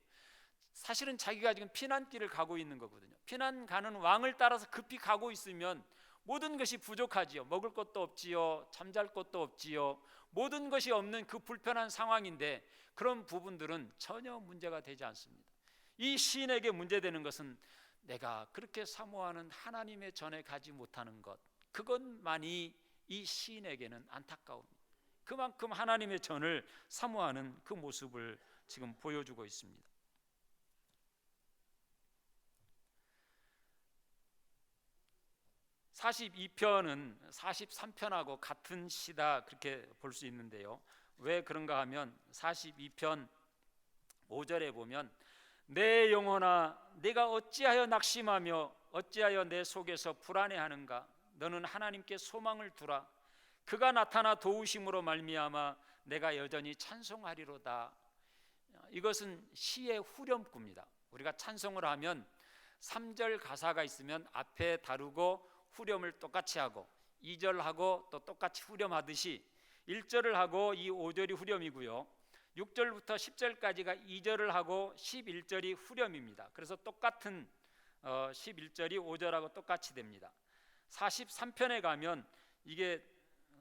사실은 자기가 지금 피난길을 가고 있는 거거든요. 피난 가는 왕을 따라서 급히 가고 있으면 모든 것이 부족하지요. 먹을 것도 없지요, 잠잘 것도 없지요. 모든 것이 없는 그 불편한 상황인데 그런 부분들은 전혀 문제가 되지 않습니다. 이 시인에게 문제되는 것은 내가 그렇게 사모하는 하나님의 전에 가지 못하는 것, 그것만이 이 시인에게는 안타까움입니다. 그만큼 하나님의 전을 사모하는 그 모습을 지금 보여주고 있습니다. 42편은 43편하고 같은 시다, 그렇게 볼 수 있는데요. 왜 그런가 하면 42편 5절에 보면 내 영혼아 내가 어찌하여 낙심하며 어찌하여 내 속에서 불안해하는가. 너는 하나님께 소망을 두라. 그가 나타나 도우심으로 말미암아 내가 여전히 찬송하리로다. 이것은 시의 후렴구입니다. 우리가 찬송을 하면 3절 가사가 있으면 앞에 다루고 후렴을 똑같이 하고 2절하고 또 똑같이 후렴하듯이 1절을 하고 이 5절이 후렴이고요, 6절부터 10절까지가 2절을 하고 11절이 후렴입니다. 그래서 똑같은 11절이 5절하고 똑같이 됩니다. 43편에 가면 이게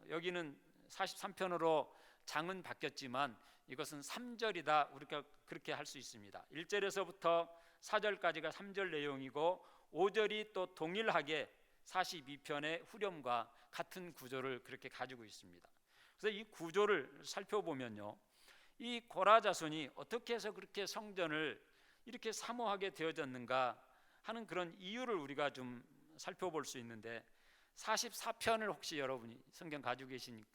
여기는 43편으로 장은 바뀌었지만 이것은 3절이다, 우리가 그렇게 할 수 있습니다. 1절에서부터 4절까지가 3절 내용이고 5절이 또 동일하게 42편의 후렴과 같은 구조를 그렇게 가지고 있습니다. 그래서 이 구조를 살펴보면요, 이 고라 자손이 어떻게 해서 그렇게 성전을 이렇게 사모하게 되어졌는가 하는 그런 이유를 우리가 좀 살펴볼 수 있는데, 44편을 혹시 여러분이 성경 가지고 계시면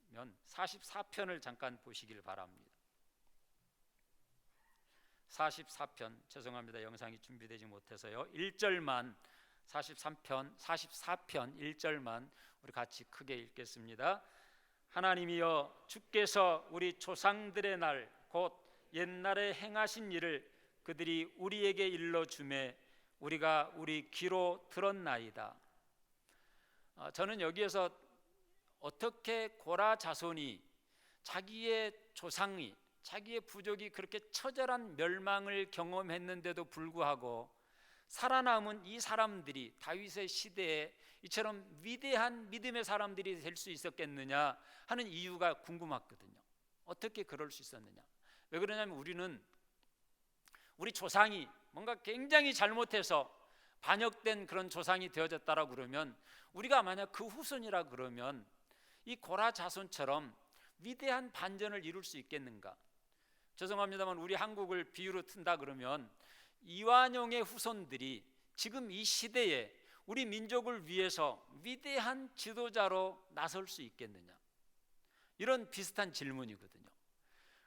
44편을 잠깐 보시길 바랍니다. 44편, 죄송합니다, 영상이 준비되지 못해서요. 1절만 44편 1절만 우리 같이 크게 읽겠습니다. 하나님이여, 주께서 우리 조상들의 날 곧 옛날에 행하신 일을 그들이 우리에게 일러주매 우리가 우리 귀로 들었나이다. 저는 여기에서 어떻게 고라 자손이 자기의 조상이, 자기의 부족이 그렇게 처절한 멸망을 경험했는데도 불구하고 살아남은 이 사람들이 다윗의 시대에 이처럼 위대한 믿음의 사람들이 될 수 있었겠느냐 하는 이유가 궁금했거든요. 어떻게 그럴 수 있었느냐. 왜 그러냐면 우리 조상이 뭔가 굉장히 잘못해서 반역된 그런 조상이 되어졌다라고 그러면, 우리가 만약 그 후손이라 그러면 이 고라 자손처럼 위대한 반전을 이룰 수 있겠는가. 죄송합니다만 우리 한국을 비유로 튼다 그러면 이완용의 후손들이 지금 이 시대에 우리 민족을 위해서 위대한 지도자로 나설 수 있겠느냐, 이런 비슷한 질문이거든요.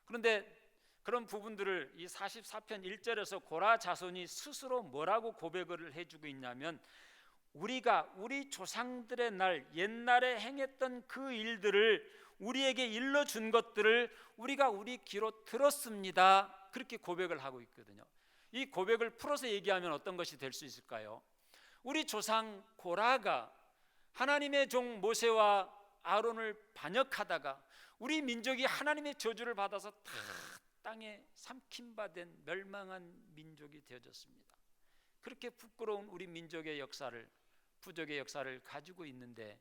그런데 그런 부분들을 이 44편 1절에서 고라 자손이 스스로 뭐라고 고백을 해주고 있냐면, 우리가 우리 조상들의 날 옛날에 행했던 그 일들을 우리에게 일러준 것들을 우리가 우리 귀로 들었습니다, 그렇게 고백을 하고 있거든요. 이 고백을 풀어서 얘기하면 어떤 것이 될 수 있을까요? 우리 조상 고라가 하나님의 종 모세와 아론을 반역하다가 우리 민족이 하나님의 저주를 받아서 다 땅에 삼킴받은 멸망한 민족이 되어졌습니다. 그렇게 부끄러운 우리 민족의 역사를, 부족의 역사를 가지고 있는데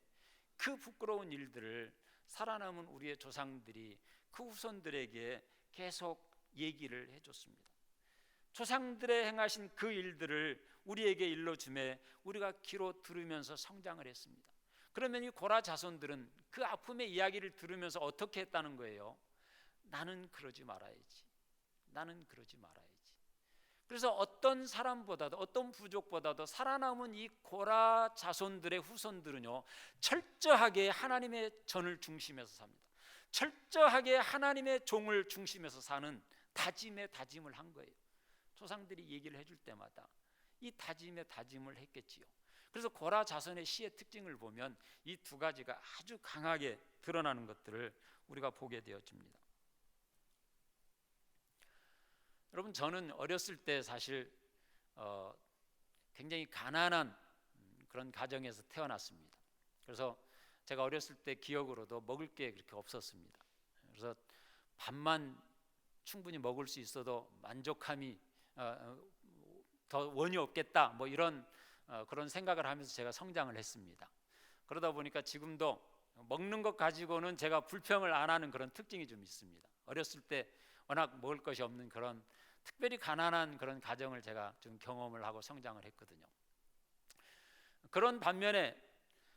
그 부끄러운 일들을 살아남은 우리의 조상들이 그 후손들에게 계속 얘기를 해줬습니다. 조상들의 행하신 그 일들을 우리에게 일러주매 우리가 귀로 들으면서 성장을 했습니다. 그러면 이 고라 자손들은 그 아픔의 이야기를 들으면서 어떻게 했다는 거예요? 나는 그러지 말아야지. 나는 그러지 말아야지. 그래서 어떤 사람보다도, 어떤 부족보다도 살아남은 이 고라 자손들의 후손들은요, 철저하게 하나님의 전을 중심에서 삽니다. 철저하게 하나님의 종을 중심에서 사는 다짐의 다짐을 한 거예요. 조상들이 얘기를 해줄 때마다 이 다짐의 다짐을 했겠지요. 그래서 고라 자손의 시의 특징을 보면 이 두 가지가 아주 강하게 드러나는 것들을 우리가 보게 되어집니다. 여러분, 저는 어렸을 때 사실 굉장히 가난한 그런 가정에서 태어났습니다. 그래서 제가 어렸을 때 기억으로도 먹을 게 그렇게 없었습니다. 그래서 밥만 충분히 먹을 수 있어도 만족함이 더 원이 없겠다, 뭐 이런 그런 생각을 하면서 제가 성장을 했습니다. 그러다 보니까 지금도 먹는 것 가지고는 제가 불평을 안 하는 그런 특징이 좀 있습니다. 어렸을 때 워낙 먹을 것이 없는 그런 특별히 가난한 그런 가정을 제가 좀 경험을 하고 성장을 했거든요. 그런 반면에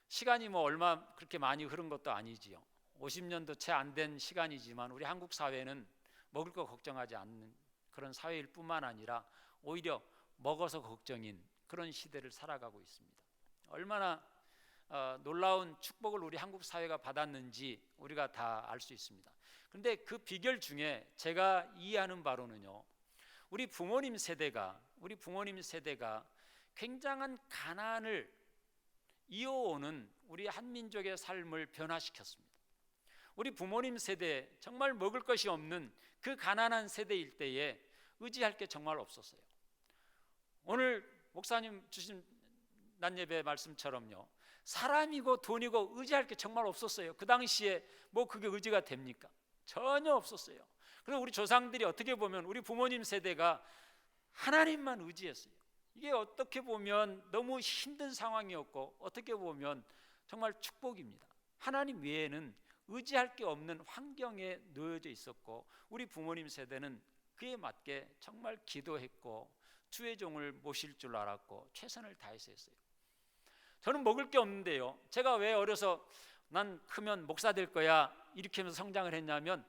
시간이 뭐 얼마 그렇게 많이 흐른 것도 아니지요. 50년도 채 안 된 시간이지만 우리 한국 사회는 먹을 거 걱정하지 않는 그런 사회일 뿐만 아니라 오히려 먹어서 걱정인 그런 시대를 살아가고 있습니다. 얼마나 놀라운 축복을 우리 한국 사회가 받았는지 우리가 다 알 수 있습니다. 그런데 그 비결 중에 제가 이해하는 바로는요, 우리 부모님 세대가 굉장한 가난을 이어오는 우리 한민족의 삶을 변화시켰습니다. 우리 부모님 세대, 정말 먹을 것이 없는 그 가난한 세대일 때에 의지할 게 정말 없었어요. 오늘 목사님 주신 낮예배 말씀처럼요, 사람이고 돈이고 의지할 게 정말 없었어요. 그 당시에 뭐 그게 의지가 됩니까? 전혀 없었어요. 그래서 우리 조상들이 어떻게 보면 우리 부모님 세대가 하나님만 의지했어요. 이게 어떻게 보면 너무 힘든 상황이었고 어떻게 보면 정말 축복입니다. 하나님 외에는 의지할 게 없는 환경에 놓여져 있었고 우리 부모님 세대는 그에 맞게 정말 기도했고 주의 종을 모실 줄 알았고 최선을 다해서 했어요. 저는 먹을 게 없는데요, 제가 왜 어려서 난 크면 목사 될 거야 이렇게 하면서 성장을 했냐면,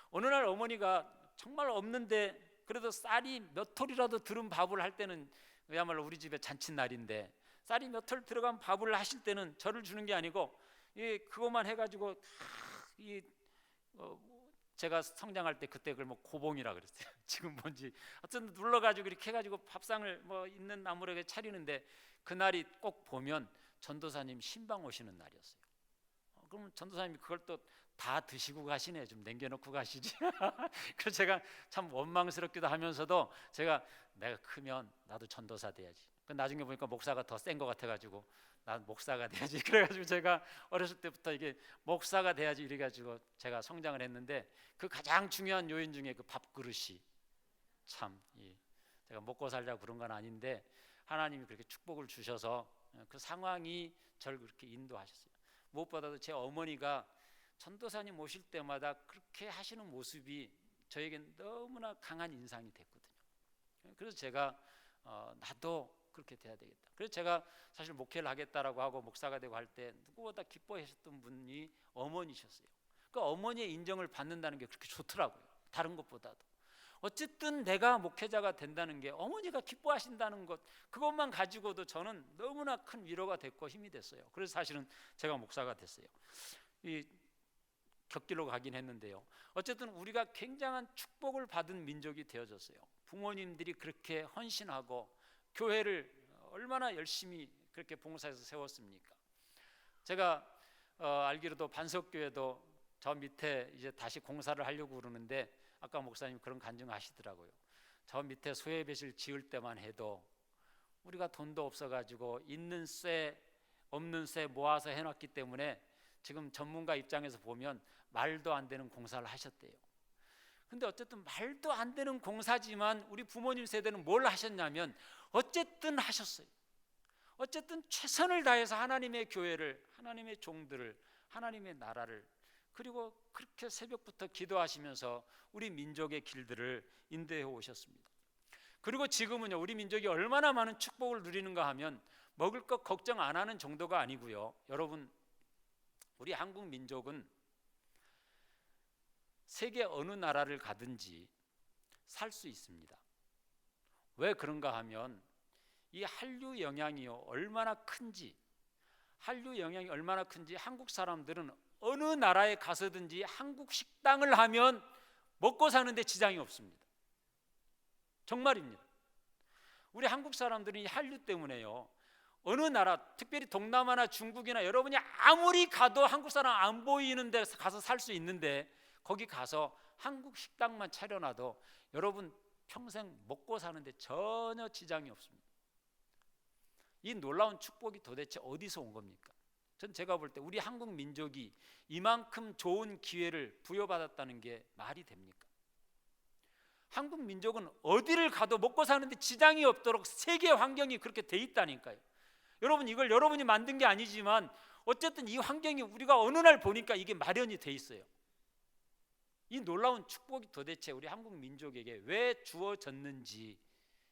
어느 날 어머니가 정말 없는데 그래도 쌀이 몇 톨이라도 들은 밥을 할 때는 그야말로 우리 집에 잔칫날인데, 쌀이 몇 톨 들어간 밥을 하실 때는 저를 주는 게 아니고 그것만 해가지고 제가 성장할 때 그때 그걸 뭐 고봉이라 그랬어요. 지금 뭔지 어쨌든 눌러가지고 이렇게 해가지고 밥상을 뭐 있는 나무에게 차리는데, 그날이 꼭 보면 전도사님 신방 오시는 날이었어요. 그러면 전도사님이 그걸 또 다 드시고 가시네, 좀 남겨놓고 가시지. 그래서 제가 참 원망스럽기도 하면서도 내가 크면 나도 전도사 돼야지. 나중에 보니까 목사가 더 센 것 같아가지고 난 목사가 돼야지. 그래가지고 제가 어렸을 때부터 이게 목사가 돼야지 이래가지고 제가 성장을 했는데, 그 가장 중요한 요인 중에 그 밥그릇이 참 제가 먹고 살자고 그런 건 아닌데 하나님이 그렇게 축복을 주셔서 그 상황이 저를 그렇게 인도하셨어요. 무엇보다도 제 어머니가 전도사님 오실 때마다 그렇게 하시는 모습이 저에겐 너무나 강한 인상이 됐거든요. 그래서 제가 나도 그렇게 돼야 되겠다. 그래서 제가 사실 목회를 하겠다라고 하고 목사가 되고 할 때 누구보다 기뻐하셨던 분이 어머니셨어요. 그 어머니의 인정을 받는다는 게 그렇게 좋더라고요. 다른 것보다도. 어쨌든 내가 목회자가 된다는 게 어머니가 기뻐하신다는 것, 그것만 가지고도 저는 너무나 큰 위로가 됐고 힘이 됐어요. 그래서 사실은 제가 목사가 됐어요. 격길로 가긴 했는데요, 어쨌든 우리가 굉장한 축복을 받은 민족이 되어졌어요. 부모님들이 그렇게 헌신하고 교회를 얼마나 열심히 그렇게 봉사해서 세웠습니까? 제가 알기로도 반석교회도 저 밑에 이제 다시 공사를 하려고 그러는데, 아까 목사님 그런 간증하시더라고요. 저 밑에 소예배실 지을 때만 해도 우리가 돈도 없어가지고 있는 쇠 없는 쇠 모아서 해놨기 때문에 지금 전문가 입장에서 보면 말도 안 되는 공사를 하셨대요. 근데 어쨌든 말도 안 되는 공사지만 우리 부모님 세대는 뭘 하셨냐면 어쨌든 하셨어요. 어쨌든 최선을 다해서 하나님의 교회를, 하나님의 종들을, 하나님의 나라를, 그리고 그렇게 새벽부터 기도하시면서 우리 민족의 길들을 인도해 오셨습니다. 그리고 지금은요, 우리 민족이 얼마나 많은 축복을 누리는가 하면 먹을 것 걱정 안 하는 정도가 아니고요, 여러분 우리 한국 민족은 세계 어느 나라를 가든지 살 수 있습니다. 왜 그런가 하면 이 한류 영향이 얼마나 큰지 한국 사람들은 어느 나라에 가서든지 한국 식당을 하면 먹고 사는데 지장이 없습니다. 정말입니다. 우리 한국 사람들은 이 한류 때문에요, 어느 나라, 특별히 동남아나 중국이나 여러분이 아무리 가도 한국 사람 안 보이는 데 가서 살 수 있는데 거기 가서 한국 식당만 차려놔도 여러분 평생 먹고 사는데 전혀 지장이 없습니다. 이 놀라운 축복이 도대체 어디서 온 겁니까? 전 제가 볼 때 우리 한국 민족이 이만큼 좋은 기회를 부여받았다는 게 말이 됩니까? 한국 민족은 어디를 가도 먹고 사는데 지장이 없도록 세계 환경이 그렇게 돼 있다니까요. 여러분, 이걸 여러분이 만든 게 아니지만 어쨌든 이 환경이 우리가 어느 날 보니까 이게 마련이 돼 있어요. 이 놀라운 축복이 도대체 우리 한국 민족에게 왜 주어졌는지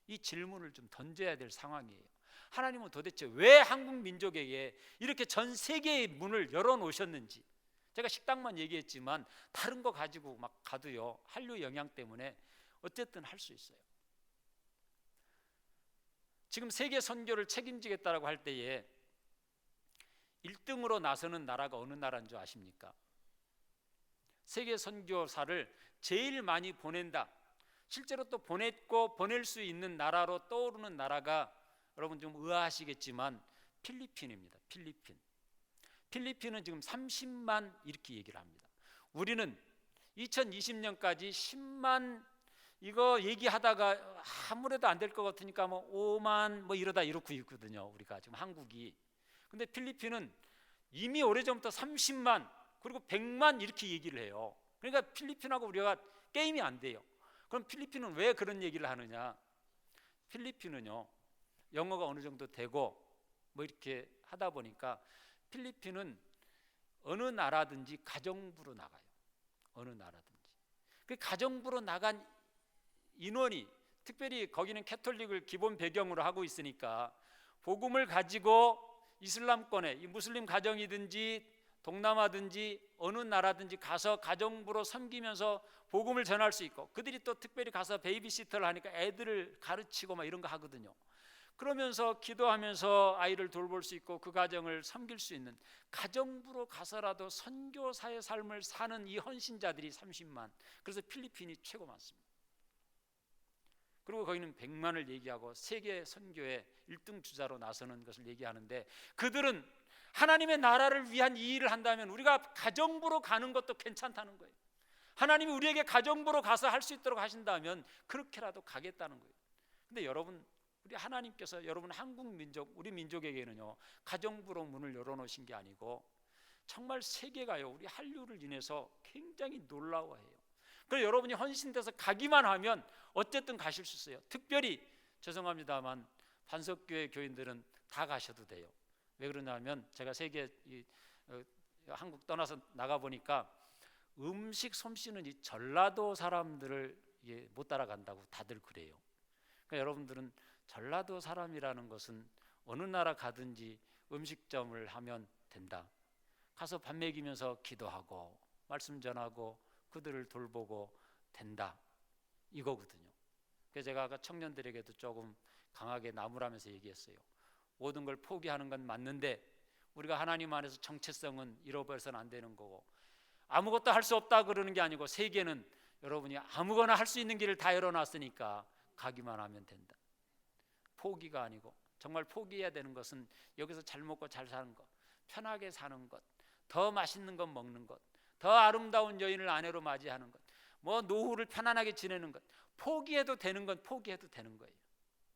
이 질문을 좀 던져야 될 상황이에요. 하나님은 도대체 왜 한국 민족에게 이렇게 전 세계의 문을 열어놓으셨는지. 제가 식당만 얘기했지만 다른 거 가지고 막 가도요, 한류 영향 때문에 어쨌든 할 수 있어요. 지금 세계 선교를 책임지겠다라고 할 때에 1등으로 나서는 나라가 어느 나라인 줄 아십니까? 세계 선교사를 제일 많이 보낸다, 실제로 또 보냈고 보낼 수 있는 나라로 떠오르는 나라가 여러분 좀 의아하시겠지만 필리핀입니다. 필리핀은 지금 30만 이렇게 얘기를 합니다. 우리는 2020년까지 10만 이거 얘기하다가 아무래도 안 될 것 같으니까 뭐 5만 뭐 이러다 이러고 있거든요. 우리가 지금 한국이. 근데 필리핀은 이미 오래전부터 30만 그리고 100만 이렇게 얘기를 해요. 그러니까 필리핀하고 우리가 게임이 안 돼요. 그럼 필리핀은 왜 그런 얘기를 하느냐? 필리핀은요, 영어가 어느 정도 되고 뭐 이렇게 하다 보니까 필리핀은 어느 나라든지 가정부로 나가요. 어느 나라든지. 그 가정부로 나간 인원이, 특별히 거기는 캐톨릭을 기본 배경으로 하고 있으니까 복음을 가지고 이슬람권에, 이 무슬림 가정이든지 동남아든지 어느 나라든지 가서 가정부로 섬기면서 복음을 전할 수 있고, 그들이 또 특별히 가서 베이비시터를 하니까 애들을 가르치고 막 이런 거 하거든요. 그러면서 기도하면서 아이를 돌볼 수 있고 그 가정을 섬길 수 있는 가정부로 가서라도 선교사의 삶을 사는 이 헌신자들이 30만. 그래서 필리핀이 최고 많습니다. 그리고 거기는 100만을 얘기하고 세계 선교의 1등 주자로 나서는 것을 얘기하는데, 그들은 하나님의 나라를 위한 이 일을 한다면 우리가 가정부로 가는 것도 괜찮다는 거예요. 하나님이 우리에게 가정부로 가서 할 수 있도록 하신다면 그렇게라도 가겠다는 거예요. 근데 여러분, 우리 하나님께서 여러분 한국 민족, 우리 민족에게는요, 가정부로 문을 열어놓으신 게 아니고 정말 세계가요, 우리 한류를 인해서 굉장히 놀라워해요. 그래서 여러분이 헌신돼서 가기만 하면 어쨌든 가실 수 있어요. 특별히 죄송합니다만 반석교회 교인들은 다 가셔도 돼요. 왜 그러냐면 제가 세계 한국 떠나서 나가 보니까 음식 솜씨는 이 전라도 사람들을 못 따라간다고 다들 그래요. 그러니까 여러분들은 전라도 사람이라는 것은 어느 나라 가든지 음식점을 하면 된다. 가서 밥 먹이면서 기도하고 말씀 전하고 그들을 돌보고 된다, 이거거든요. 그래서 제가 아까 청년들에게도 조금 강하게 나무라면서 얘기했어요. 모든 걸 포기하는 건 맞는데 우리가 하나님 안에서 정체성은 잃어버려서는 안 되는 거고, 아무것도 할 수 없다 그러는 게 아니고 세계는 여러분이 아무거나 할 수 있는 길을 다 열어놨으니까 가기만 하면 된다. 포기가 아니고, 정말 포기해야 되는 것은 여기서 잘 먹고 잘 사는 것, 편하게 사는 것, 더 맛있는 것 먹는 것, 더 아름다운 여인을 아내로 맞이하는 것, 뭐 노후를 편안하게 지내는 것, 포기해도 되는 건 포기해도 되는 거예요.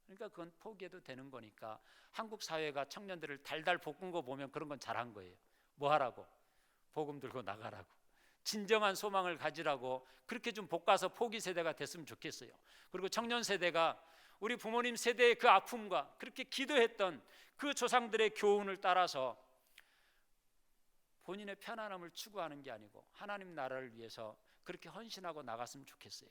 그러니까 그건 포기해도 되는 거니까 한국 사회가 청년들을 달달 볶은 거 보면 그런 건 잘한 거예요. 뭐 하라고? 복음 들고 나가라고, 진정한 소망을 가지라고 그렇게 좀 볶아서 포기 세대가 됐으면 좋겠어요. 그리고 청년 세대가 우리 부모님 세대의 그 아픔과 그렇게 기도했던 그 조상들의 교훈을 따라서 본인의 편안함을 추구하는 게 아니고 하나님 나라를 위해서 그렇게 헌신하고 나갔으면 좋겠어요.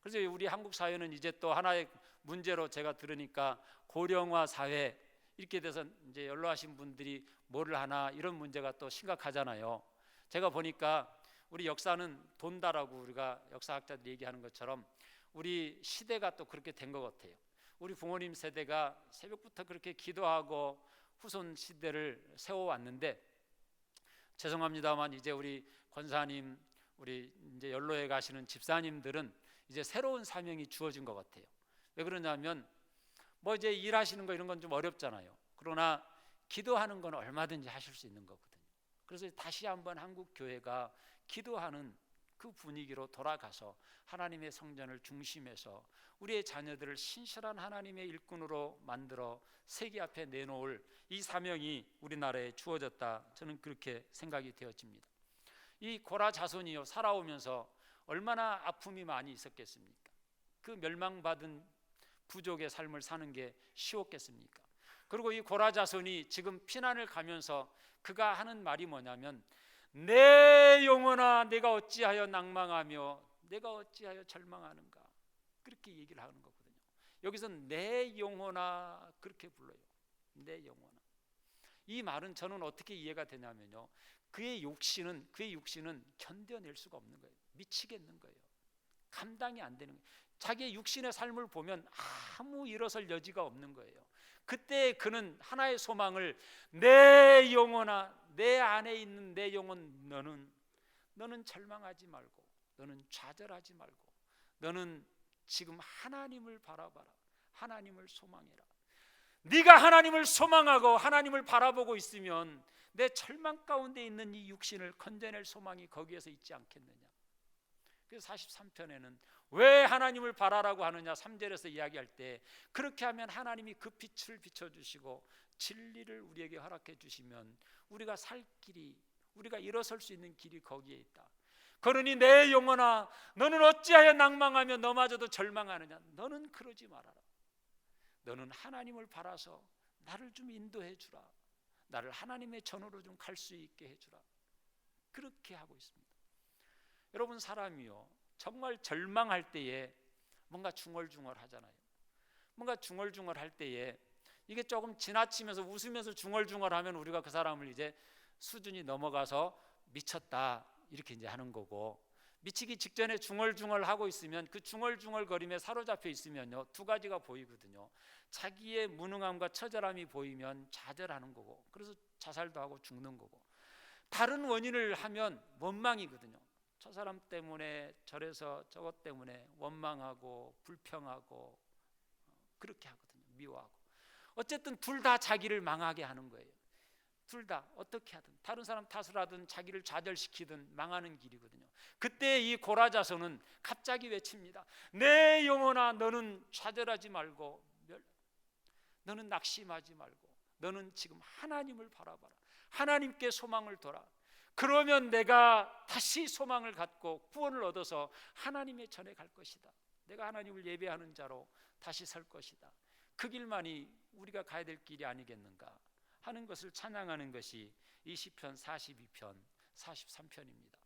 그래서 우리 한국 사회는 이제 또 하나의 문제로 제가 들으니까 고령화 사회, 이렇게 돼서 이제 연로하신 분들이 뭐를 하나 이런 문제가 또 심각하잖아요. 제가 보니까 우리 역사는 돈다라고 우리가 역사학자들이 얘기하는 것처럼 우리 시대가 또 그렇게 된 것 같아요. 우리 부모님 세대가 새벽부터 그렇게 기도하고 후손 시대를 세워왔는데, 죄송합니다만 이제 우리 권사님, 우리 이제 연로에 가시는 집사님들은 이제 새로운 사명이 주어진 것 같아요. 왜 그러냐면 뭐 이제 일하시는 거 이런 건 좀 어렵잖아요. 그러나 기도하는 건 얼마든지 하실 수 있는 거거든요. 그래서 다시 한번 한국 교회가 기도하는 그 분위기로 돌아가서 하나님의 성전을 중심에서 우리의 자녀들을 신실한 하나님의 일꾼으로 만들어 세계 앞에 내놓을 이 사명이 우리나라에 주어졌다, 저는 그렇게 생각이 되어집니다. 이 고라 자손이요, 살아오면서 얼마나 아픔이 많이 있었겠습니까? 그 멸망받은 부족의 삶을 사는 게 쉬웠겠습니까? 그리고 이 고라 자손이 지금 피난을 가면서 그가 하는 말이 뭐냐면, 내 영혼아 내가 어찌하여 낭망하며 내가 어찌하여 절망하는가, 그렇게 얘기를 하는 거거든요. 여기서 내 영혼아 그렇게 불러요. 내 영혼아. 이 말은 저는 어떻게 이해가 되냐면요, 그의 육신은 견뎌낼 수가 없는 거예요. 미치겠는 거예요. 감당이 안 되는 거예요. 자기의 육신의 삶을 보면 아무 일어설 여지가 없는 거예요. 그때 그는 하나의 소망을, 내 영혼아, 내 안에 있는 내 영혼, 너는 절망하지 말고, 너는 좌절하지 말고, 너는 지금 하나님을 바라봐라. 하나님을 소망해라. 네가 하나님을 소망하고 하나님을 바라보고 있으면 내 절망 가운데 있는 이 육신을 건져낼 소망이 거기에서 있지 않겠느냐. 그래서 43편에는 왜 하나님을 바라라고 하느냐, 3절에서 이야기할 때 그렇게 하면 하나님이 그 빛을 비춰주시고 진리를 우리에게 허락해 주시면 우리가 살 길이, 우리가 일어설 수 있는 길이 거기에 있다. 그러니 내 영혼아 너는 어찌하여 낭망하며 너마저도 절망하느냐. 너는 그러지 말아라. 너는 하나님을 바라서 나를 좀 인도해 주라. 나를 하나님의 전으로 좀 갈 수 있게 해주라. 그렇게 하고 있습니다. 여러분, 사람이요 정말 절망할 때에 뭔가 중얼중얼 하잖아요. 뭔가 중얼중얼 할 때에 이게 조금 지나치면서 웃으면서 중얼중얼 하면 우리가 그 사람을 이제 수준이 넘어가서 미쳤다 이렇게 이제 하는 거고, 미치기 직전에 중얼중얼 하고 있으면 그 중얼중얼 거림에 사로잡혀 있으면요 두 가지가 보이거든요. 자기의 무능함과 처절함이 보이면 좌절하는 거고, 그래서 자살도 하고 죽는 거고, 다른 원인을 하면 원망이거든요. 저 사람 때문에 저래서 저것 때문에 원망하고 불평하고 그렇게 하거든요. 미워하고. 어쨌든 둘 다 자기를 망하게 하는 거예요. 둘 다 어떻게 하든, 다른 사람 탓을 하든 자기를 좌절시키든 망하는 길이거든요. 그때 이 고라 자손은 갑자기 외칩니다. 내 영혼아 너는 좌절하지 말고, 너는 낙심하지 말고, 너는 지금 하나님을 바라봐라. 하나님께 소망을 둬라. 그러면 내가 다시 소망을 갖고 구원을 얻어서 하나님의 전에 갈 것이다. 내가 하나님을 예배하는 자로 다시 설 것이다. 그 길만이 우리가 가야 될 길이 아니겠는가 하는 것을 찬양하는 것이 이 시편 42편, 43편입니다.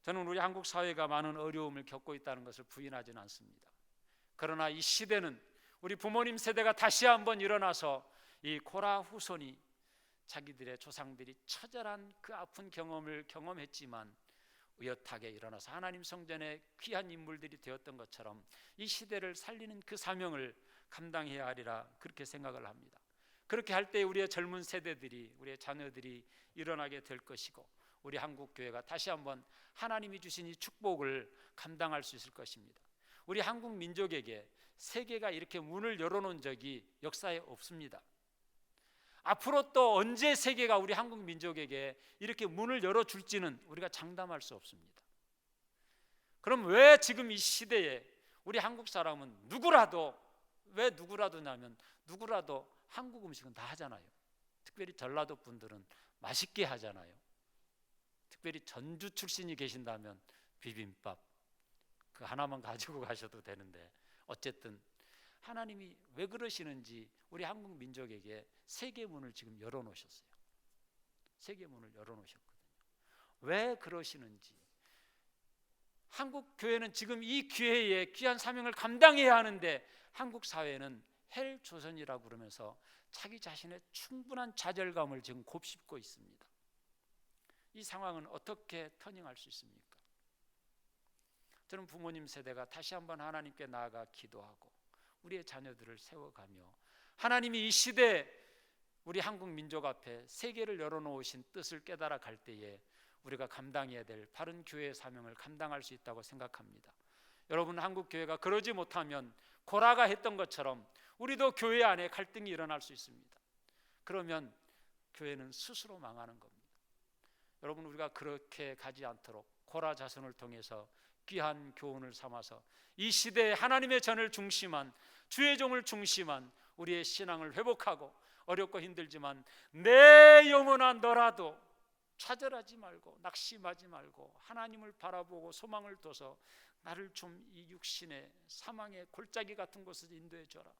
저는 우리 한국 사회가 많은 어려움을 겪고 있다는 것을 부인하지는 않습니다. 그러나 이 시대는 우리 부모님 세대가 다시 한번 일어나서 이 고라 후손이 자기들의 조상들이 처절한 그 아픈 경험을 경험했지만 의젓하게 일어나서 하나님 성전에 귀한 인물들이 되었던 것처럼 이 시대를 살리는 그 사명을 감당해야 하리라, 그렇게 생각을 합니다. 그렇게 할 때 우리의 젊은 세대들이, 우리의 자녀들이 일어나게 될 것이고, 우리 한국 교회가 다시 한번 하나님이 주신 이 축복을 감당할 수 있을 것입니다. 우리 한국 민족에게 세계가 이렇게 문을 열어놓은 적이 역사에 없습니다. 앞으로 또 언제 세계가 우리 한국 민족에게 이렇게 문을 열어줄지는 우리가 장담할 수 없습니다. 그럼 왜 지금 이 시대에 우리 한국 사람은 왜 누구라도냐면 누구라도 한국 음식은 다 하잖아요. 특별히 전라도 분들은 맛있게 하잖아요. 특별히 전주 출신이 계신다면 비빔밥 그 하나만 가지고 가셔도 되는데, 어쨌든 하나님이 왜 그러시는지 우리 한국 민족에게 세계 문을 지금 열어놓으셨어요. 세계 문을 열어놓으셨거든요. 왜 그러시는지, 한국 교회는 지금 이 기회에 귀한 사명을 감당해야 하는데 한국 사회는 헬 조선이라고 그러면서 자기 자신의 충분한 좌절감을 지금 곱씹고 있습니다. 이 상황은 어떻게 터닝할 수 있습니까? 저는 부모님 세대가 다시 한번 하나님께 나아가 기도하고 우리의 자녀들을 세워가며 하나님이 이 시대 우리 한국 민족 앞에 세계를 열어놓으신 뜻을 깨달아 갈 때에 우리가 감당해야 될 바른 교회의 사명을 감당할 수 있다고 생각합니다. 여러분, 한국 교회가 그러지 못하면 고라가 했던 것처럼 우리도 교회 안에 갈등이 일어날 수 있습니다. 그러면 교회는 스스로 망하는 겁니다. 여러분, 우리가 그렇게 가지 않도록 고라 자손을 통해서 귀한 교훈을 삼아서 이 시대에 하나님의 전을 중심한 주의 종을 중심한 우리의 신앙을 회복하고 어렵고 힘들지만 내 영혼아 너라도 좌절하지 말고 낙심하지 말고 하나님을 바라보고 소망을 둬서 나를 좀 이 육신의 사망의 골짜기 같은 곳에서 인도해 줘라.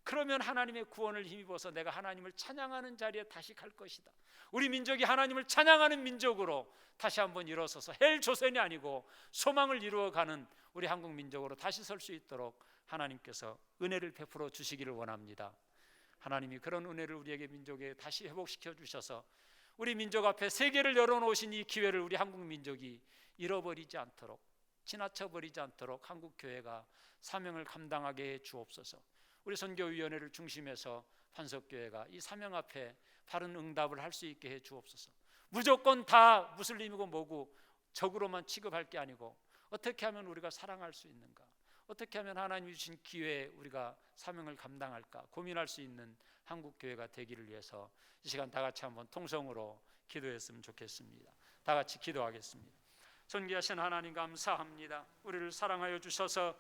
그러면 하나님의 구원을 힘입어서 내가 하나님을 찬양하는 자리에 다시 갈 것이다. 우리 민족이 하나님을 찬양하는 민족으로 다시 한번 일어서서 헬 조선이 아니고 소망을 이루어가는 우리 한국 민족으로 다시 설 수 있도록 하나님께서 은혜를 베풀어 주시기를 원합니다. 하나님이 그런 은혜를 우리에게 민족에 다시 회복시켜 주셔서 우리 민족 앞에 세계를 열어놓으신 이 기회를 우리 한국 민족이 잃어버리지 않도록 지나쳐버리지 않도록 한국 교회가 사명을 감당하게 해 주옵소서. 우리 선교위원회를 중심해서 환석교회가 이 사명 앞에 바른 응답을 할 수 있게 해 주옵소서. 무조건 다 무슬림이고 뭐고 적으로만 취급할 게 아니고 어떻게 하면 우리가 사랑할 수 있는가, 어떻게 하면 하나님이 주신 기회에 우리가 사명을 감당할까 고민할 수 있는 한국교회가 되기를 위해서 이 시간 다 같이 한번 통성으로 기도했으면 좋겠습니다. 다 같이 기도하겠습니다. 존귀하신 하나님 감사합니다. 우리를 사랑하여 주셔서